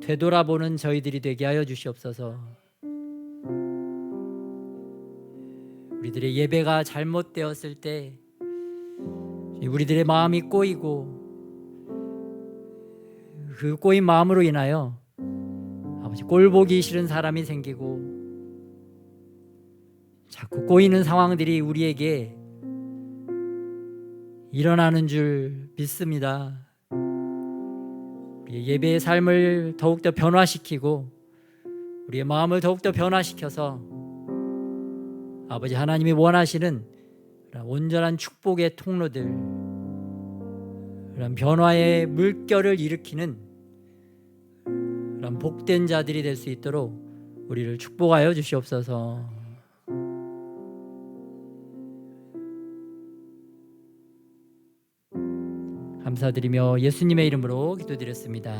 되돌아보는 저희들이 되게 하여 주시옵소서. 우리들의 예배가 잘못되었을 때 우리들의 마음이 꼬이고, 그 꼬인 마음으로 인하여 아버지 꼴 보기 싫은 사람이 생기고, 자꾸 꼬이는 상황들이 우리에게 일어나는 줄 믿습니다. 우리의 예배의 삶을 더욱더 변화시키고 우리의 마음을 더욱더 변화시켜서 아버지 하나님이 원하시는 온전한 축복의 통로들, 그런 변화의 물결을 일으키는 그런 복된 자들이 될 수 있도록 우리를 축복하여 주시옵소서. 감사드리며 예수님의 이름으로 기도드렸습니다.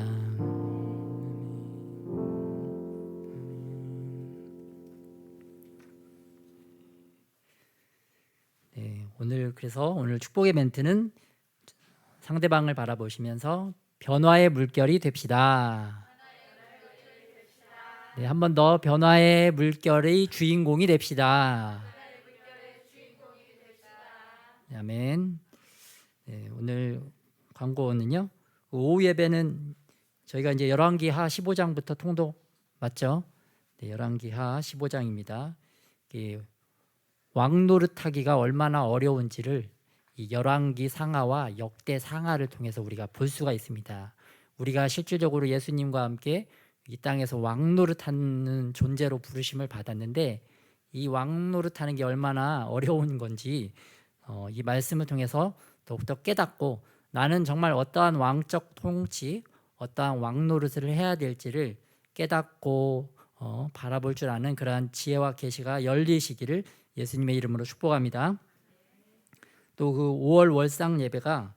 오늘 축복의 멘트는 상대방을 바라보시면서 변화의 물결이 됩시다. 네, 한 번 더 변화의 물결의 주인공이 됩시다. 네, 아멘. 네, 오늘 광고는요. 오후 예배는 저희가 이제 열왕기하 15장부터 통독 맞죠? 네, 열왕기하 15장입니다. 왕노릇하기가 얼마나 어려운지를 이 열왕기 상하와 역대 상하를 통해서 우리가 볼 수가 있습니다. 우리가 실질적으로 예수님과 함께 이 땅에서 왕노릇하는 존재로 부르심을 받았는데, 이 왕노릇하는 게 얼마나 어려운 건지 이 말씀을 통해서 더욱더 깨닫고, 나는 정말 어떠한 왕적 통치, 어떠한 왕노릇을 해야 될지를 깨닫고 바라볼 줄 아는 그러한 지혜와 계시가 열리시기를 예수님의 이름으로 축복합니다. 또 그 5월 월상 예배가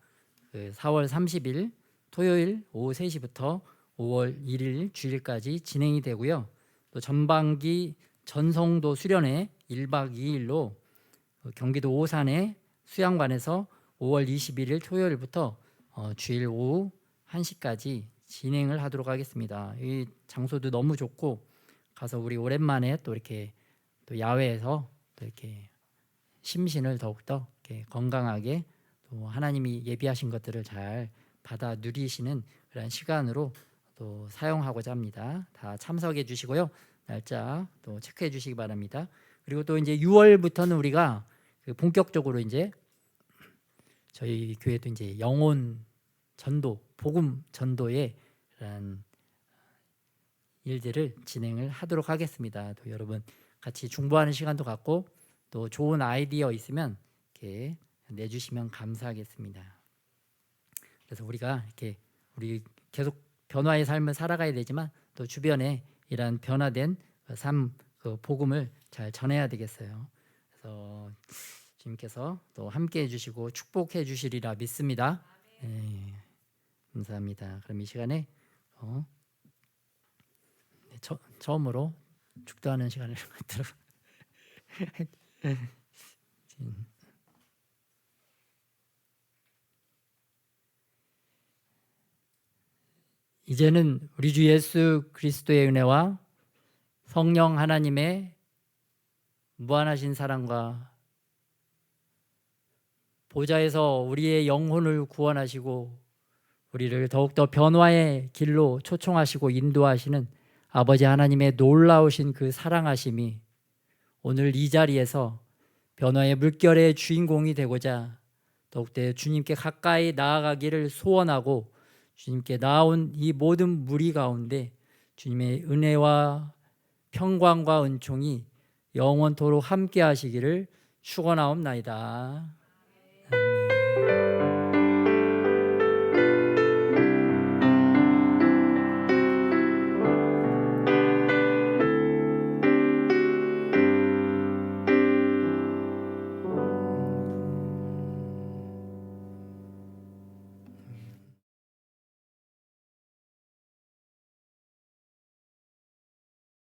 4월 30일 토요일 오후 3시부터 5월 1일 주일까지 진행이 되고요. 또 전반기 전성도 수련회 1박 2일로 경기도 오산의 수양관에서 5월 21일 토요일부터 주일 오후 1시까지 진행을 하도록 하겠습니다. 이 장소도 너무 좋고 가서 우리 오랜만에 또 이렇게 또 야외에서 또 이렇게 심신을 더욱더 이렇게 건강하게 또 하나님이 예비하신 것들을 잘 받아 누리시는 그런 시간으로 또 사용하고자 합니다. 다 참석해 주시고요. 날짜 또 체크해 주시기 바랍니다. 그리고 또 이제 6월부터는 우리가 본격적으로 이제 저희 교회도 이제 영혼 전도, 복음 전도의 그런 일들을 진행을 하도록 하겠습니다. 또 여러분 같이 중보하는 시간도 갖고 또 좋은 아이디어 있으면 이렇게 내주시면 감사하겠습니다. 그래서 우리가 이렇게 우리 계속 변화의 삶을 살아가야 되지만 또 주변에 이런 변화된 삶, 그 복음을 잘 전해야 되겠어요. 그래서 주님께서 또 함께해 주시고 축복해 주시리라 믿습니다. 네, 감사합니다. 그럼 이 시간에 처음으로 축도하는 시간을 갖도록 이제는 우리 주 예수 그리스도의 은혜와 성령 하나님의 무한하신 사랑과 보좌에서 우리의 영혼을 구원하시고 우리를 더욱더 변화의 길로 초청하시고 인도하시는 아버지 하나님의 놀라우신 그 사랑하심이 오늘 이 자리에서 변화의 물결의 주인공이 되고자 더욱더 주님께 가까이 나아가기를 소원하고, 주님께 나온 이 모든 무리 가운데 주님의 은혜와 평강과 은총이 영원토록 함께 하시기를 축원하옵나이다.